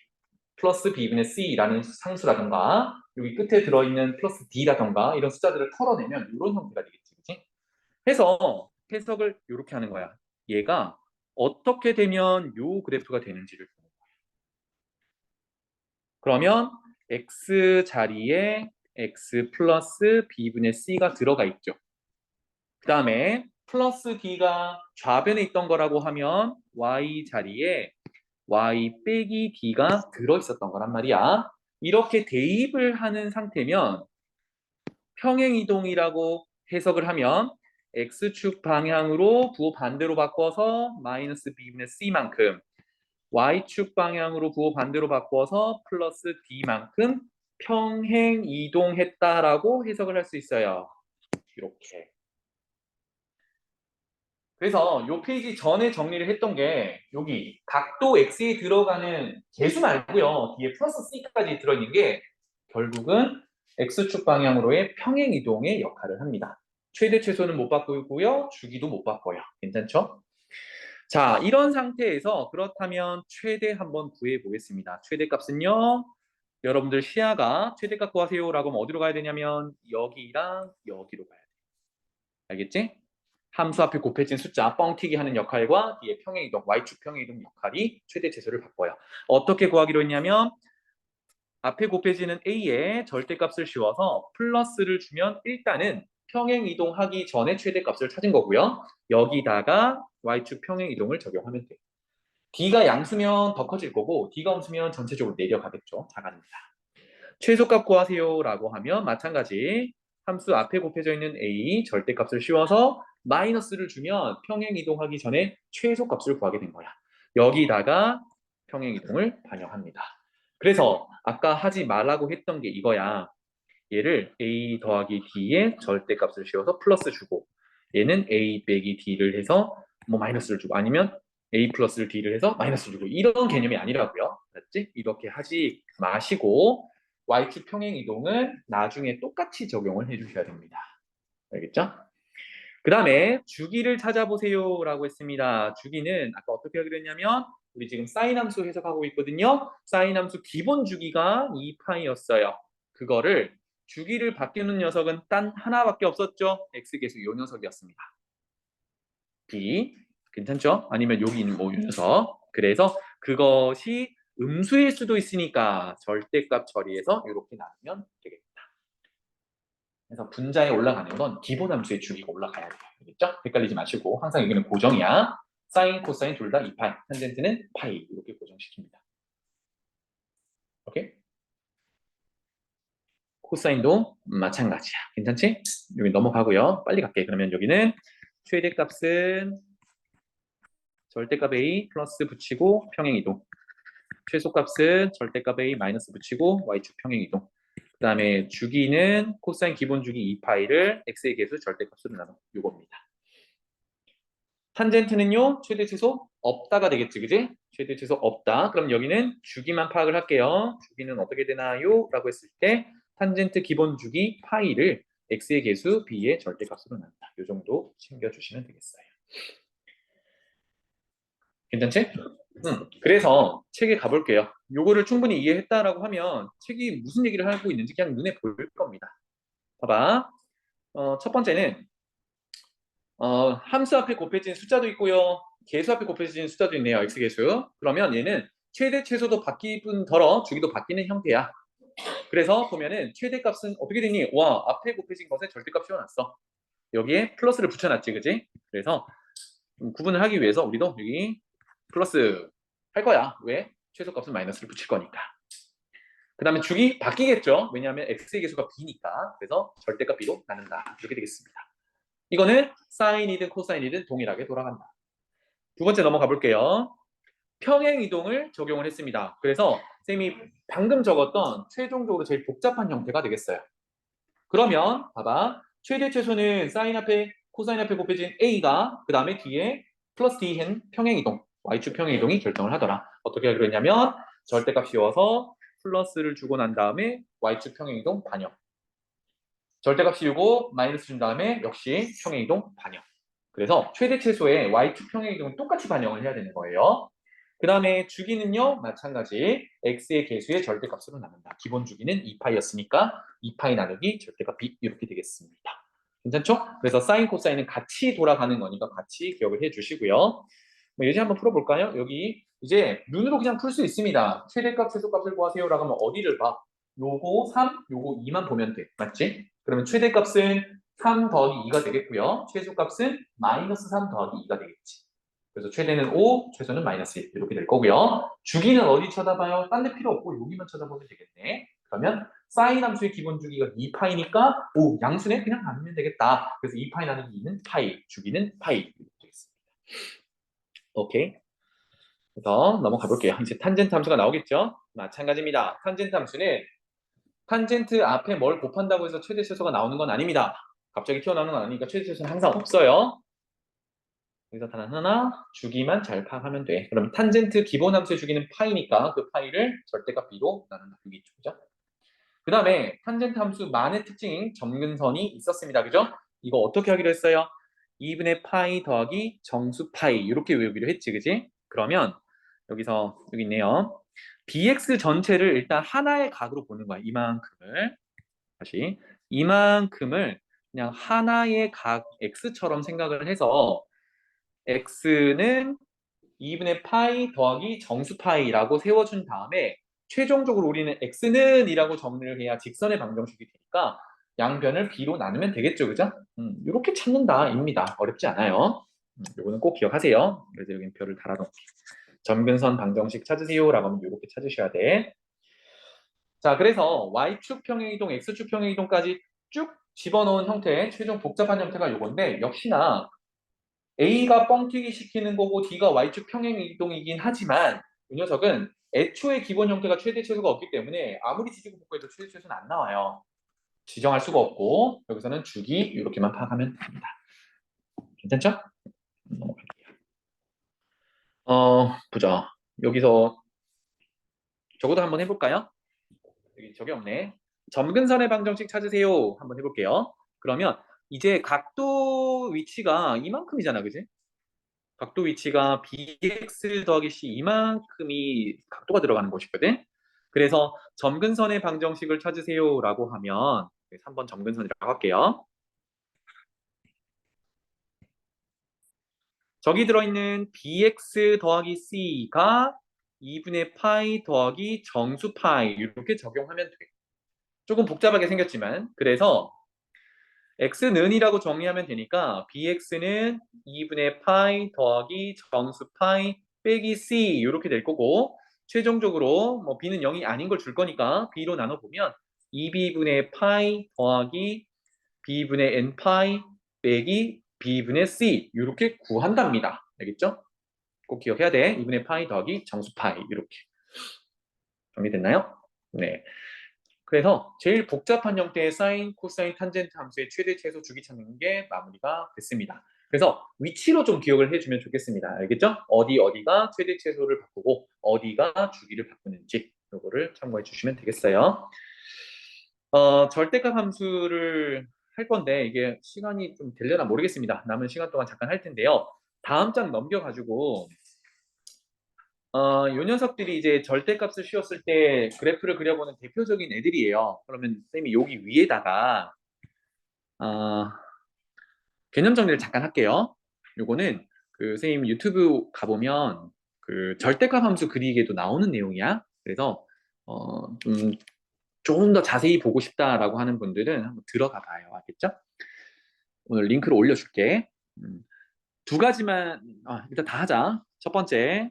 플러스 b분의 c라는 상수라던가 여기 끝에 들어있는 플러스 d라던가 이런 숫자들을 털어내면 이런 형태가 되겠지, 그치? 해서 해석을 이렇게 하는 거야. 얘가 어떻게 되면 요 그래프가 되는지를 보는 거야. 그러면 x 자리에 x 플러스 b분의 c가 들어가 있죠. 그 다음에 플러스 d가 좌변에 있던 거라고 하면 y 자리에 y 빼기 d가 들어있었던 거란 말이야. 이렇게 대입을 하는 상태면 평행이동이라고 해석을 하면 x축 방향으로 부호 반대로 바꿔서 마이너스 b분의 c만큼, y축 방향으로 부호 반대로 바꿔서 플러스 d만큼 평행이동했다라고 해석을 할 수 있어요. 이렇게. 그래서 이 페이지 전에 정리를 했던 게 여기 각도 x에 들어가는 개수 말고요. 뒤에 플러스 c까지 들어있는 게 결국은 x축 방향으로의 평행이동의 역할을 합니다. 최대 최소는 못 바꾸고요. 주기도 못 바꿔요. 괜찮죠? 자, 이런 상태에서 그렇다면 최대 한번 구해 보겠습니다. 최대값은요. 여러분들 시야가 최대값 구하세요라고 하면 어디로 가야 되냐면 여기랑 여기로 가야 돼요. 알겠지? 함수 앞에 곱해진 숫자 뻥튀기 하는 역할과 뒤에 평행이동, y축 평행이동 역할이 최대 최소를 바꿔요. 어떻게 구하기로 했냐면 앞에 곱해지는 a에 절대값을 씌워서 플러스를 주면 일단은 평행이동하기 전에 최대값을 찾은 거고요. 여기다가 y축 평행이동을 적용하면 돼요. d가 양수면 더 커질 거고 d가 없으면 전체적으로 내려가겠죠. 작아집니다. 최소값 구하세요 라고 하면 마찬가지 함수 앞에 곱해져 있는 a 절대값을 씌워서 마이너스를 주면 평행이동하기 전에 최소값을 구하게 된 거야. 여기다가 평행이동을 반영합니다. 그래서 아까 하지 말라고 했던 게 이거야. 얘를 a 더하기 d에 절대값을 씌워서 플러스 주고 얘는 a 빼기 d를 해서 뭐 마이너스를 주고 아니면 a 플러스를 d를 해서 마이너스를 주고 이런 개념이 아니라고요. 알았지? 이렇게 하지 마시고 y축 평행이동은 나중에 똑같이 적용을 해주셔야 됩니다. 알겠죠? 그 다음에 주기를 찾아보세요 라고 했습니다. 주기는 아까 어떻게 하기로 했냐면 우리 지금 사인 함수 해석하고 있거든요. 사인 함수 기본 주기가 2파이였어요. 그거를 주기를 바뀌는 녀석은 단 하나밖에 없었죠. x계수 요 녀석이었습니다. b 괜찮죠? 아니면 여기 있는 뭐 요 녀석. 그래서 그것이 음수일 수도 있으니까 절대값 처리해서 이렇게 나누면 되겠다. 그래서 분자에 올라가는 건 기본 함수의 주기가 올라가야 돼요. 알겠죠? 헷갈리지 마시고 항상 여기는 고정이야. 사인, 코사인 둘 다 2파이, 탄젠트는 파이 이렇게 고정시킵니다. 오케이? 코사인도 마찬가지야. 괜찮지? 여기 넘어가고요. 빨리 갈게. 그러면 여기는 최대값은 절대값 A 플러스 붙이고 평행이동. 최소값은 절대값 A 마이너스 붙이고 y축 평행이동. 그 다음에 주기는 코사인 기본 주기 2파이를 x의 개수 절대값으로 나눠. 요겁니다. 탄젠트는요. 최대 최소 없다가 되겠지. 그지? 최대 최소 없다. 그럼 여기는 주기만 파악을 할게요. 주기는 어떻게 되나요? 라고 했을 때 탄젠트 기본 주기 파이를 x의 개수 b의 절대값으로 나눈다. 요 정도 챙겨주시면 되겠어요. 괜찮지? 그래서 책에 가볼게요. 요거를 충분히 이해했다라고 하면 책이 무슨 얘기를 하고 있는지 그냥 눈에 보일 겁니다. 봐봐. 첫 번째는 함수 앞에 곱해진 숫자도 있고요. 개수 앞에 곱해진 숫자도 있네요. x계수. 그러면 얘는 최대 최소도 바뀌는 더러 주기도 바뀌는 형태야. 그래서 보면은 최대값은 어떻게 되니? 와, 앞에 곱해진 것에 절대값 씌워놨어. 여기에 플러스를 붙여놨지, 그지? 그래서 구분을 하기 위해서 우리도 여기 플러스 할 거야. 왜? 최소값은 마이너스를 붙일 거니까. 그 다음에 주기 바뀌겠죠. 왜냐하면 x의 개수가 b니까. 그래서 절대값 b로 나눈다. 이렇게 되겠습니다. 이거는 사인이든 코사인이든 동일하게 돌아간다. 두 번째 넘어가 볼게요. 평행이동을 적용을 했습니다. 그래서 쌤이 방금 적었던 최종적으로 제일 복잡한 형태가 되겠어요. 그러면 봐봐. 최대 최소는 사인 앞에 코사인 앞에 곱해진 a가 그 다음에 뒤에 플러스 dhen 평행이동 y축 평행이동이 결정을 하더라. 어떻게 하기로 했냐면 절대값 씌워서 플러스를 주고 난 다음에 y축 평행이동 반영. 절대값 씌우고 마이너스 준 다음에 역시 평행이동 반영. 그래서 최대 최소의 y축 평행이동을 똑같이 반영을 해야 되는 거예요. 그 다음에 주기는요 마찬가지 x의 개수의 절대값으로 나눈다. 기본 주기는 2파이였으니까 2파이 나누기 절대값 b 이렇게 되겠습니다. 괜찮죠? 그래서 사인 코사인은 같이 돌아가는 거니까 같이 기억을 해주시고요. 뭐 예제 한번 풀어볼까요? 여기 이제 눈으로 그냥 풀 수 있습니다. 최대값 최소값을 구하세요 라고 하면 어디를 봐? 요거 3, 요거 2만 보면 돼. 맞지? 그러면 최대값은 3 더하기 2가 되겠고요. 최소값은 마이너스 3 더하기 2가 되겠지. 그래서 최대는 5, 최소는 마이너스 1 이렇게 될 거고요. 주기는 어디 쳐다봐요? 딴 데 필요 없고 여기만 쳐다보면 되겠네. 그러면 사인 함수의 기본 주기가 2파이니까 오, 양수네? 그냥 나누면 되겠다. 그래서 2파이 나누기 2는 파이, 주기는 파이 이렇게 되겠습니다. 오케이. 그래서 넘어가 볼게요. 이제 탄젠트 함수가 나오겠죠? 마찬가지입니다. 탄젠트 함수는 탄젠트 앞에 뭘 곱한다고 해서 최대 최소가 나오는 건 아닙니다. 갑자기 튀어나오는 건 아니니까 최대 최소는 항상 없어요. 여기서 단 하나 주기만 잘 파악하면 돼. 그럼 탄젠트 기본 함수의 주기는 파이니까 그 파이를 절대값 b로 나눈다. 그게 있죠. 그 다음에 탄젠트 함수 만의 특징인 점근선이 있었습니다. 그죠? 이거 어떻게 하기로 했어요? 2분의 파이 더하기 정수 파이 이렇게 외우기로 했지. 그지? 그러면 여기서 여기 있네요. bx 전체를 일단 하나의 각으로 보는 거야. 이만큼을. 다시 이만큼을 그냥 하나의 각 x처럼 생각을 해서 x는 2분의 파이 더하기 정수 파이라고 세워준 다음에 최종적으로 우리는 x는 이라고 정리를 해야 직선의 방정식이 되니까 양변을 b로 나누면 되겠죠. 그죠? 이렇게 찾는다 입니다. 어렵지 않아요. 요거는 꼭 기억하세요. 그래서 여기 별을 달아놓을게요. 점근선 방정식 찾으세요 라고 하면 이렇게 찾으셔야 돼. 자, 그래서 y축 평행이동, x축 평행이동까지 쭉 집어넣은 형태의 최종 복잡한 형태가 요건데 역시나 A가 뻥튀기 시키는 거고 D가 Y축 평행이동이긴 하지만 이 녀석은 애초에 기본 형태가 최대 최소가 없기 때문에 아무리 지지고 볶고해도 최대 최소는 안 나와요. 지정할 수가 없고 여기서는 주기 이렇게만 파악하면 됩니다. 괜찮죠? 넘어갈게요. 보자. 여기서 저거도 한번 해볼까요? 여기 저게 없네. 점근선의 방정식 찾으세요. 한번 해볼게요. 그러면 이제 각도 위치가 이만큼이잖아, 그지? 각도 위치가 bx 더하기 c 이만큼이 각도가 들어가는 곳이거든. 그래서 점근선의 방정식을 찾으세요라고 하면 3번 점근선이라고 할게요. 저기 들어있는 bx 더하기 c가 2분의 파이 더하기 정수 파이 이렇게 적용하면 돼. 조금 복잡하게 생겼지만 그래서 x는이라고 정리하면 되니까 bx는 2분의 파이 더하기 정수 파이 빼기 c 이렇게 될 거고 최종적으로 뭐 b는 0이 아닌 걸 줄 거니까 b로 나눠보면 2b분의 파이 더하기 b분의 n 파이 빼기 b분의 c 이렇게 구한답니다. 알겠죠? 꼭 기억해야 돼. 2분의 파이 더하기 정수 파이 이렇게 정리됐나요? 네. 그래서 제일 복잡한 형태의 사인, 코사인, 탄젠트 함수의 최대, 최소, 주기 찾는 게 마무리가 됐습니다. 그래서 위치로 좀 기억을 해주면 좋겠습니다. 알겠죠? 어디가 최대, 최소를 바꾸고 어디가 주기를 바꾸는지 이거를 참고해 주시면 되겠어요. 절대값 함수를 할 건데 이게 시간이 좀 되려나 모르겠습니다. 남은 시간 동안 잠깐 할 텐데요. 다음 장 넘겨가지고 요 녀석들이 이제 절대값을 씌웠을 때 그래프를 그려보는 대표적인 애들이에요. 그러면 쌤이 여기 위에다가 개념 정리를 잠깐 할게요. 요거는 그 쌤 유튜브 가보면 그 절대값 함수 그리기에도 나오는 내용이야. 그래서 좀 더 자세히 보고 싶다라고 하는 분들은 한번 들어가 봐요. 알겠죠? 오늘 링크를 올려줄게. 두 가지만 일단 다 하자. 첫 번째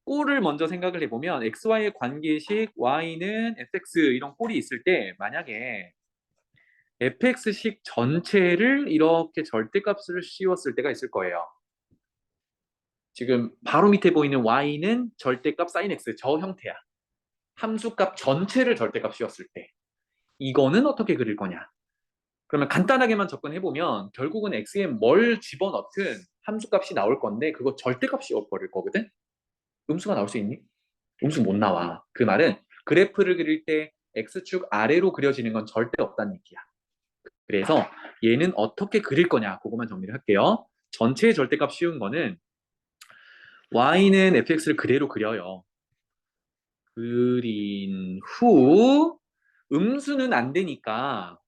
꼴을 먼저 생각을 해보면 xy의 관계식 y는 fx 이런 꼴이 있을 때 만약에 fx식 전체를 이렇게 절대값을 씌웠을 때가 있을 거예요. 지금 바로 밑에 보이는 y는 절대값 sin x 저 형태야. 함수값 전체를 절대값 씌웠을 때 이거는 어떻게 그릴 거냐? 그러면 간단하게만 접근해보면 결국은 x에 뭘 집어넣든 함수값이 나올 건데 그거 절대값 씌워버릴 거거든? 음수가 나올 수 있니? 음수 못 나와. 그 말은 그래프를 그릴 때 x축 아래로 그려지는 건 절대 없다는 얘기야. 그래서 얘는 어떻게 그릴 거냐 그거만 정리를 할게요. 전체의 절대값 씌운 거는 y는 fx를 그대로 그려요. 그린 후 음수는 안 되니까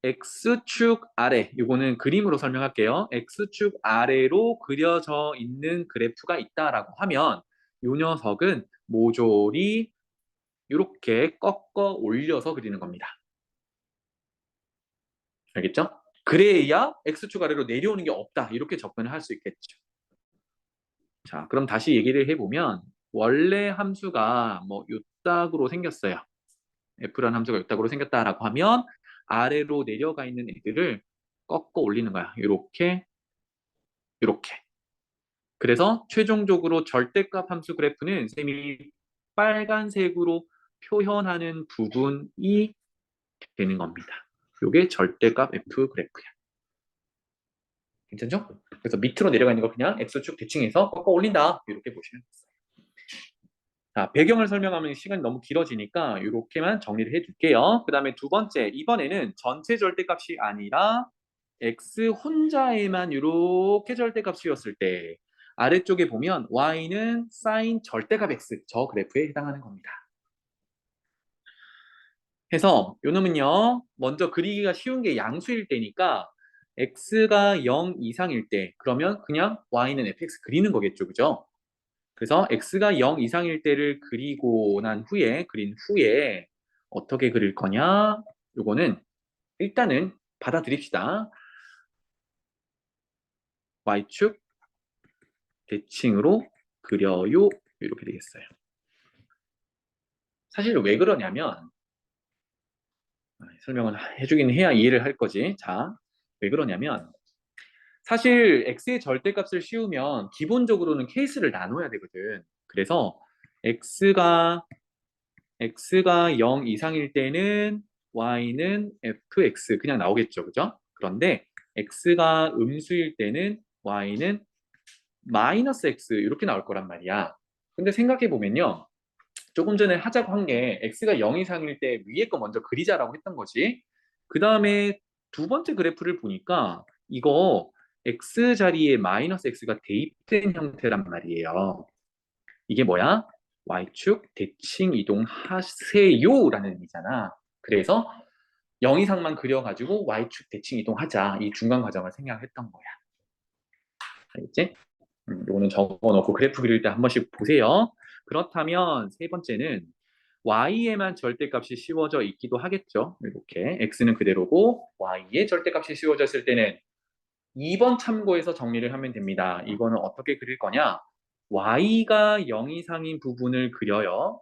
x축 아래 이거는 그림으로 설명할게요. x축 아래로 그려져 있는 그래프가 있다라고 하면 이 녀석은 모조리 이렇게 꺾어 올려서 그리는 겁니다. 알겠죠? 그래야 x축 아래로 내려오는 게 없다. 이렇게 접근을 할 수 있겠죠. 자, 그럼 다시 얘기를 해보면 원래 함수가 뭐 요딱으로 생겼어요. f라는 함수가 요딱으로 생겼다라고 하면 아래로 내려가 있는 애들을 꺾어 올리는 거야. 이렇게, 이렇게. 그래서 최종적으로 절대값 함수 그래프는 쌤이 빨간색으로 표현하는 부분이 되는 겁니다. 이게 절대값 f 그래프야. 괜찮죠? 그래서 밑으로 내려가 있는 거 그냥 x축 대칭해서 꺾어 올린다. 이렇게 보시면 됐어요. 자, 배경을 설명하면 시간이 너무 길어지니까 이렇게만 정리를 해둘게요. 그 다음에 두 번째, 이번에는 전체 절대값이 아니라 x 혼자에만 이렇게 절대값이었을 때 아래쪽에 보면 y는 사인 절대값 x, 저 그래프에 해당하는 겁니다. 해서 요놈은요, 먼저 그리기가 쉬운 게 양수일 때니까 x가 0 이상일 때 그러면 그냥 y는 fx 그리는 거겠죠, 그죠? 그래서 x가 0 이상일 때를 그리고 난 후에 그린 후에 어떻게 그릴 거냐? 요거는 일단은 받아들입시다. y축 대칭으로 그려요. 이렇게 되겠어요. 사실 왜 그러냐면 설명을 해주긴 해야 이해를 할 거지. 자, 왜 그러냐면 사실 x의 절대값을 씌우면 기본적으로는 케이스를 나눠야 되거든. 그래서 x가 0 이상일 때는 y는 fx 그냥 나오겠죠. 그죠? 그런데 x가 음수일 때는 y는 마이너스 x 이렇게 나올 거란 말이야. 근데 생각해 보면요. 조금 전에 하자고 한 게 x가 0 이상일 때 위에 거 먼저 그리자라고 했던 거지. 그 다음에 두 번째 그래프를 보니까 이거 x 자리에 마이너스 x가 대입된 형태란 말이에요. 이게 뭐야? y축 대칭 이동하세요 라는 의미잖아. 그래서 0 이상만 그려가지고 y축 대칭 이동하자. 이 중간 과정을 생각했던 거야. 알겠지? 요거는 적어놓고 그래프 그릴 때 한 번씩 보세요. 그렇다면 세 번째는 y에만 절대값이 씌워져 있기도 하겠죠. 이렇게 x는 그대로고 y에 절대값이 씌워져 있을 때는 2번 참고해서 정리를 하면 됩니다. 이거는 어떻게 그릴 거냐? y가 0 이상인 부분을 그려요.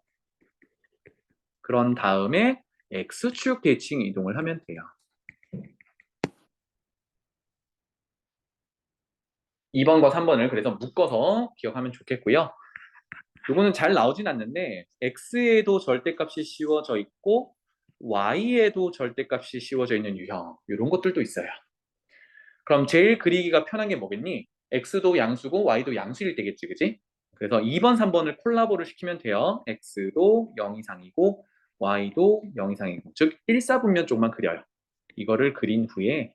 그런 다음에 x축 대칭 이동을 하면 돼요. 2번과 3번을 그래서 묶어서 기억하면 좋겠고요. 이거는 잘 나오진 않는데 x에도 절대값이 씌워져 있고 y에도 절대값이 씌워져 있는 유형 이런 것들도 있어요. 그럼 제일 그리기가 편한 게 뭐겠니? x도 양수고 y도 양수일 때겠지, 그지? 그래서 2번, 3번을 콜라보를 시키면 돼요. x도 0 이상이고 y도 0 이상이고 즉 1사분면 쪽만 그려요. 이거를 그린 후에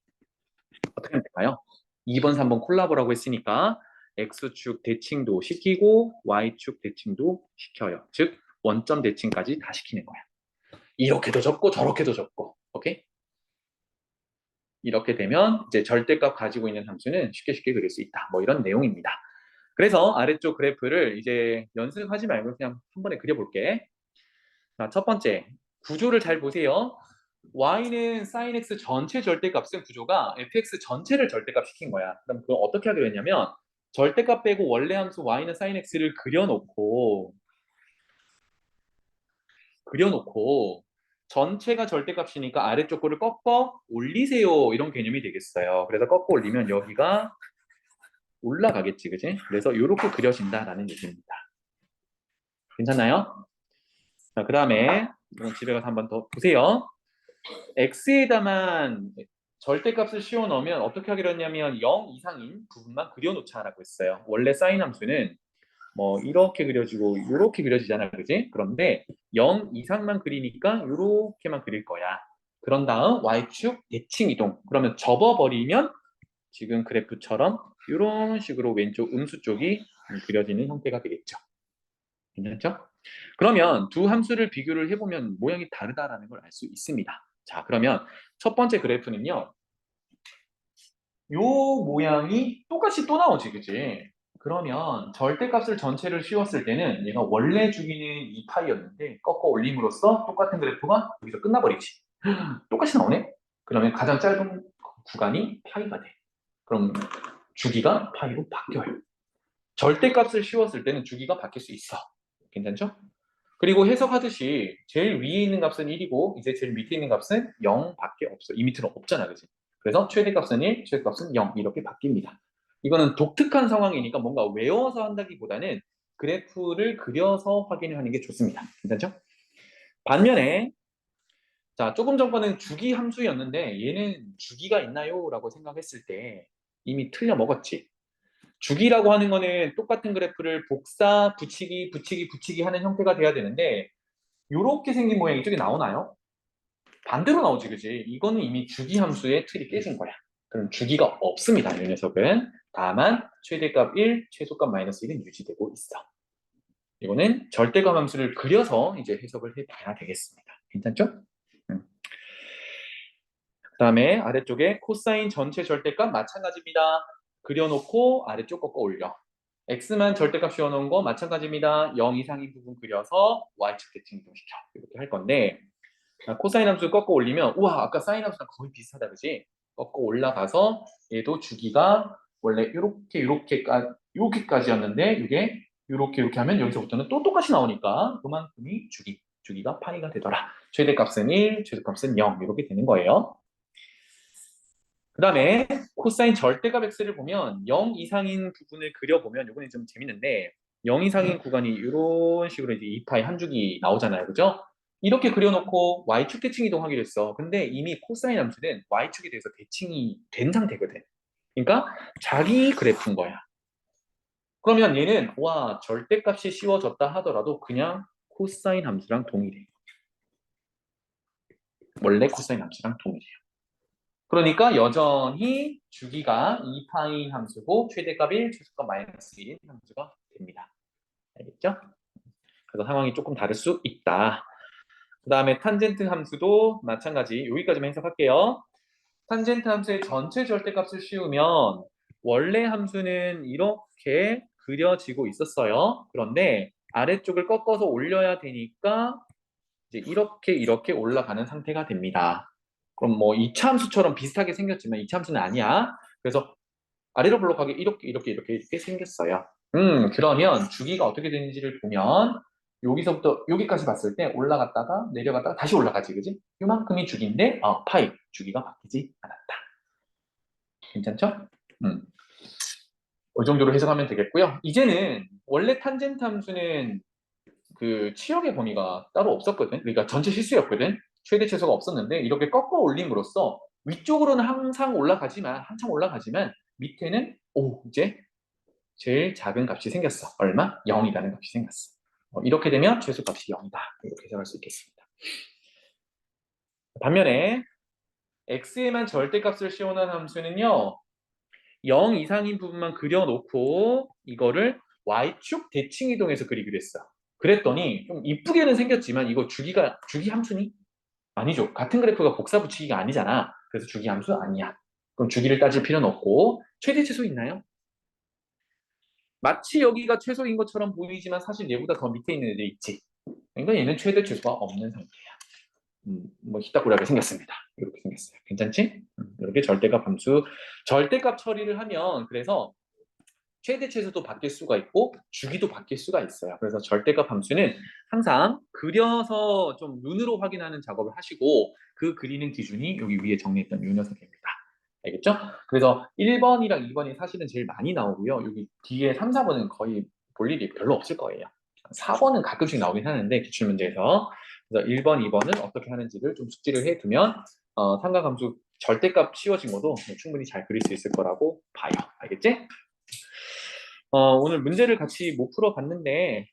어떻게 하면 될까요? 2번, 3번 콜라보라고 했으니까 x축 대칭도 시키고 y축 대칭도 시켜요. 즉 원점 대칭까지 다 시키는 거야. 이렇게도 적고 저렇게도 적고 오케이? 이렇게 되면 이제 절대값 가지고 있는 함수는 쉽게 쉽게 그릴 수 있다. 뭐 이런 내용입니다. 그래서 아래쪽 그래프를 이제 연습하지 말고 그냥 한 번에 그려볼게. 자, 첫 번째 구조를 잘 보세요. y는 sin x 전체 절대값은 구조가 fx 전체를 절대값 시킨 거야. 그럼 그걸 어떻게 하기로 했냐면 절대값 빼고 원래 함수 y는 sin x를 그려놓고 전체가 절대값이니까 아래쪽 거를 꺾어 올리세요. 이런 개념이 되겠어요. 그래서 꺾어 올리면 여기가 올라가겠지, 그지? 그래서 이렇게 그려진다라는 얘기입니다. 괜찮나요? 자, 그 다음에 이건 집에 가서 한번 더 보세요. x에다만 절대값을 씌워 넣으면 어떻게 하기로 했냐면 0 이상인 부분만 그려놓자라고 했어요. 원래 사인 함수는 뭐 이렇게 그려지고 이렇게 그려지잖아, 그지? 그런데 0 이상만 그리니까 이렇게만 그릴 거야. 그런 다음 y축 대칭 이동. 그러면 접어버리면 지금 그래프처럼 이런 식으로 왼쪽 음수 쪽이 그려지는 형태가 되겠죠. 괜찮죠? 그러면 두 함수를 비교를 해보면 모양이 다르다라는 걸 알 수 있습니다. 자, 그러면 첫 번째 그래프는요. 요 모양이 똑같이 또 나오지, 그지? 그러면 절대값을 전체를 씌웠을 때는 얘가 원래 주기는 2파이였는데 꺾어 올림으로써 똑같은 그래프가 여기서 끝나버리지. 똑같이 나오네? 그러면 가장 짧은 구간이 파이가 돼. 그럼 주기가 파이로 바뀌어요. 절대값을 씌웠을 때는 주기가 바뀔 수 있어. 괜찮죠? 그리고 해석하듯이 제일 위에 있는 값은 1이고 이제 제일 밑에 있는 값은 0밖에 없어. 이 밑으로 없잖아, 그치? 그래서 최대값은 1, 최대값은 0 이렇게 바뀝니다. 이거는 독특한 상황이니까 뭔가 외워서 한다기보다는 그래프를 그려서 확인을 하는 게 좋습니다. 괜찮죠? 반면에 자, 조금 전 거는 주기 함수였는데 얘는 주기가 있나요? 라고 생각했을 때 이미 틀려 먹었지. 주기라고 하는 거는 똑같은 그래프를 복사, 붙이기, 붙이기, 붙이기 하는 형태가 돼야 되는데 이렇게 생긴 모양이 이쪽에 나오나요? 반대로 나오지, 그지? 이거는 이미 주기 함수의 틀이 깨진 거야. 그럼 주기가 없습니다, 이 녀석은. 다만 최대값 1, 최소값 마이너스 1은 유지되고 있어. 이거는 절대값 함수를 그려서 이제 해석을 해봐야 되겠습니다. 괜찮죠? 그 다음에 아래쪽에 코사인 전체 절대값 마찬가지입니다. 그려놓고 아래쪽 꺾어 올려. x만 절대값 씌워놓은 거 마찬가지입니다. 0 이상인 부분 그려서 y축 대칭 이동시켜. 이렇게 할 건데 코사인 함수 꺾어 올리면 우와 아까 사인 함수랑 거의 비슷하다 그지? 꺾어 올라가서 얘도 주기가 원래 이렇게까지였는데 이게 이렇게 하면 여기서부터는 또 똑같이 나오니까 그만큼이 주기가 파이가 되더라. 최대값은 1, 최소값은 0 이렇게 되는 거예요. 그 다음에 코사인 절대값 x를 보면 0 이상인 부분을 그려보면 이번에 좀 재밌는데 0 이상인 구간이 이런 식으로 이제 2파이 한 줄기 나오잖아요. 그죠? 이렇게 그려놓고 y축 대칭 이동하기로 했어. 근데 이미 코사인 함수는 y축에 대해서 대칭이 된 상태거든. 그러니까 자기 그래프인 거야. 그러면 얘는 와 절대값이 씌워졌다 하더라도 그냥 코사인 함수랑 동일해. 원래 코사인 함수랑 동일해요. 그러니까 여전히 주기가 2파이 함수고 최대값 1, 최소값 마이너스 1 함수가 됩니다. 알겠죠? 그래서 상황이 조금 다를 수 있다. 그 다음에 탄젠트 함수도 마찬가지. 여기까지만 해석할게요. 탄젠트 함수의 전체 절대값을 씌우면 원래 함수는 이렇게 그려지고 있었어요. 그런데 아래쪽을 꺾어서 올려야 되니까 이제 이렇게 올라가는 상태가 됩니다. 그럼 뭐 2차 함수처럼 비슷하게 생겼지만 2차 함수는 아니야. 그래서 아래로 블록하게 이렇게 생겼어요. 그러면 주기가 어떻게 되는지를 보면 여기서부터 여기까지 봤을 때 올라갔다가 내려갔다가 다시 올라가지, 그지? 이만큼이 주기인데 파이 주기가 바뀌지 않았다. 괜찮죠? 이 정도로 해석하면 되겠고요. 이제는 원래 탄젠트 함수는 그 치역의 범위가 따로 없었거든. 그러니까 전체 실수였거든. 최대 최소가 없었는데 이렇게 꺾어 올림으로써 위쪽으로는 항상 올라가지만 한참 올라가지만 밑에는 이제 제일 작은 값이 생겼어. 얼마? 0이라는 값이 생겼어. 이렇게 되면 최소값이 0이다. 이렇게 해석할 수 있겠습니다. 반면에 x에만 절대값을 씌워놓은 함수는요. 0 이상인 부분만 그려놓고 이거를 y축 대칭 이동해서 그리기로 했어. 그랬더니 좀 이쁘게는 생겼지만 이거 주기 함수니? 아니죠. 같은 그래프가 복사 붙이기가 아니잖아. 그래서 주기 함수 아니야. 그럼 주기를 따질 필요는 없고 최대 최소 있나요? 마치 여기가 최소인 것처럼 보이지만 사실 얘보다 더 밑에 있는 애들이 있지. 그러니까 얘는 최대 최소가 없는 상태야. 뭐 희딱구리하게 생겼습니다. 이렇게 생겼어요. 괜찮지? 이렇게 절대값 함수, 절대값 처리를 하면 그래서 최대 최소도 바뀔 수가 있고 주기도 바뀔 수가 있어요. 그래서 절대값 함수는 항상 그려서 좀 눈으로 확인하는 작업을 하시고 그 그리는 기준이 여기 위에 정리했던 이 녀석입니다. 알겠죠? 그래서 1번이랑 2번이 사실은 제일 많이 나오고요. 여기 뒤에 3, 4번은 거의 볼 일이 별로 없을 거예요. 4번은 가끔씩 나오긴 하는데 기출문제에서 그래서 1번, 2번은 어떻게 하는지를 좀 숙지를 해두면 삼각함수 절대값 씌워진 것도 충분히 잘 그릴 수 있을 거라고 봐요. 알겠지? 오늘 문제를 같이 못 풀어봤는데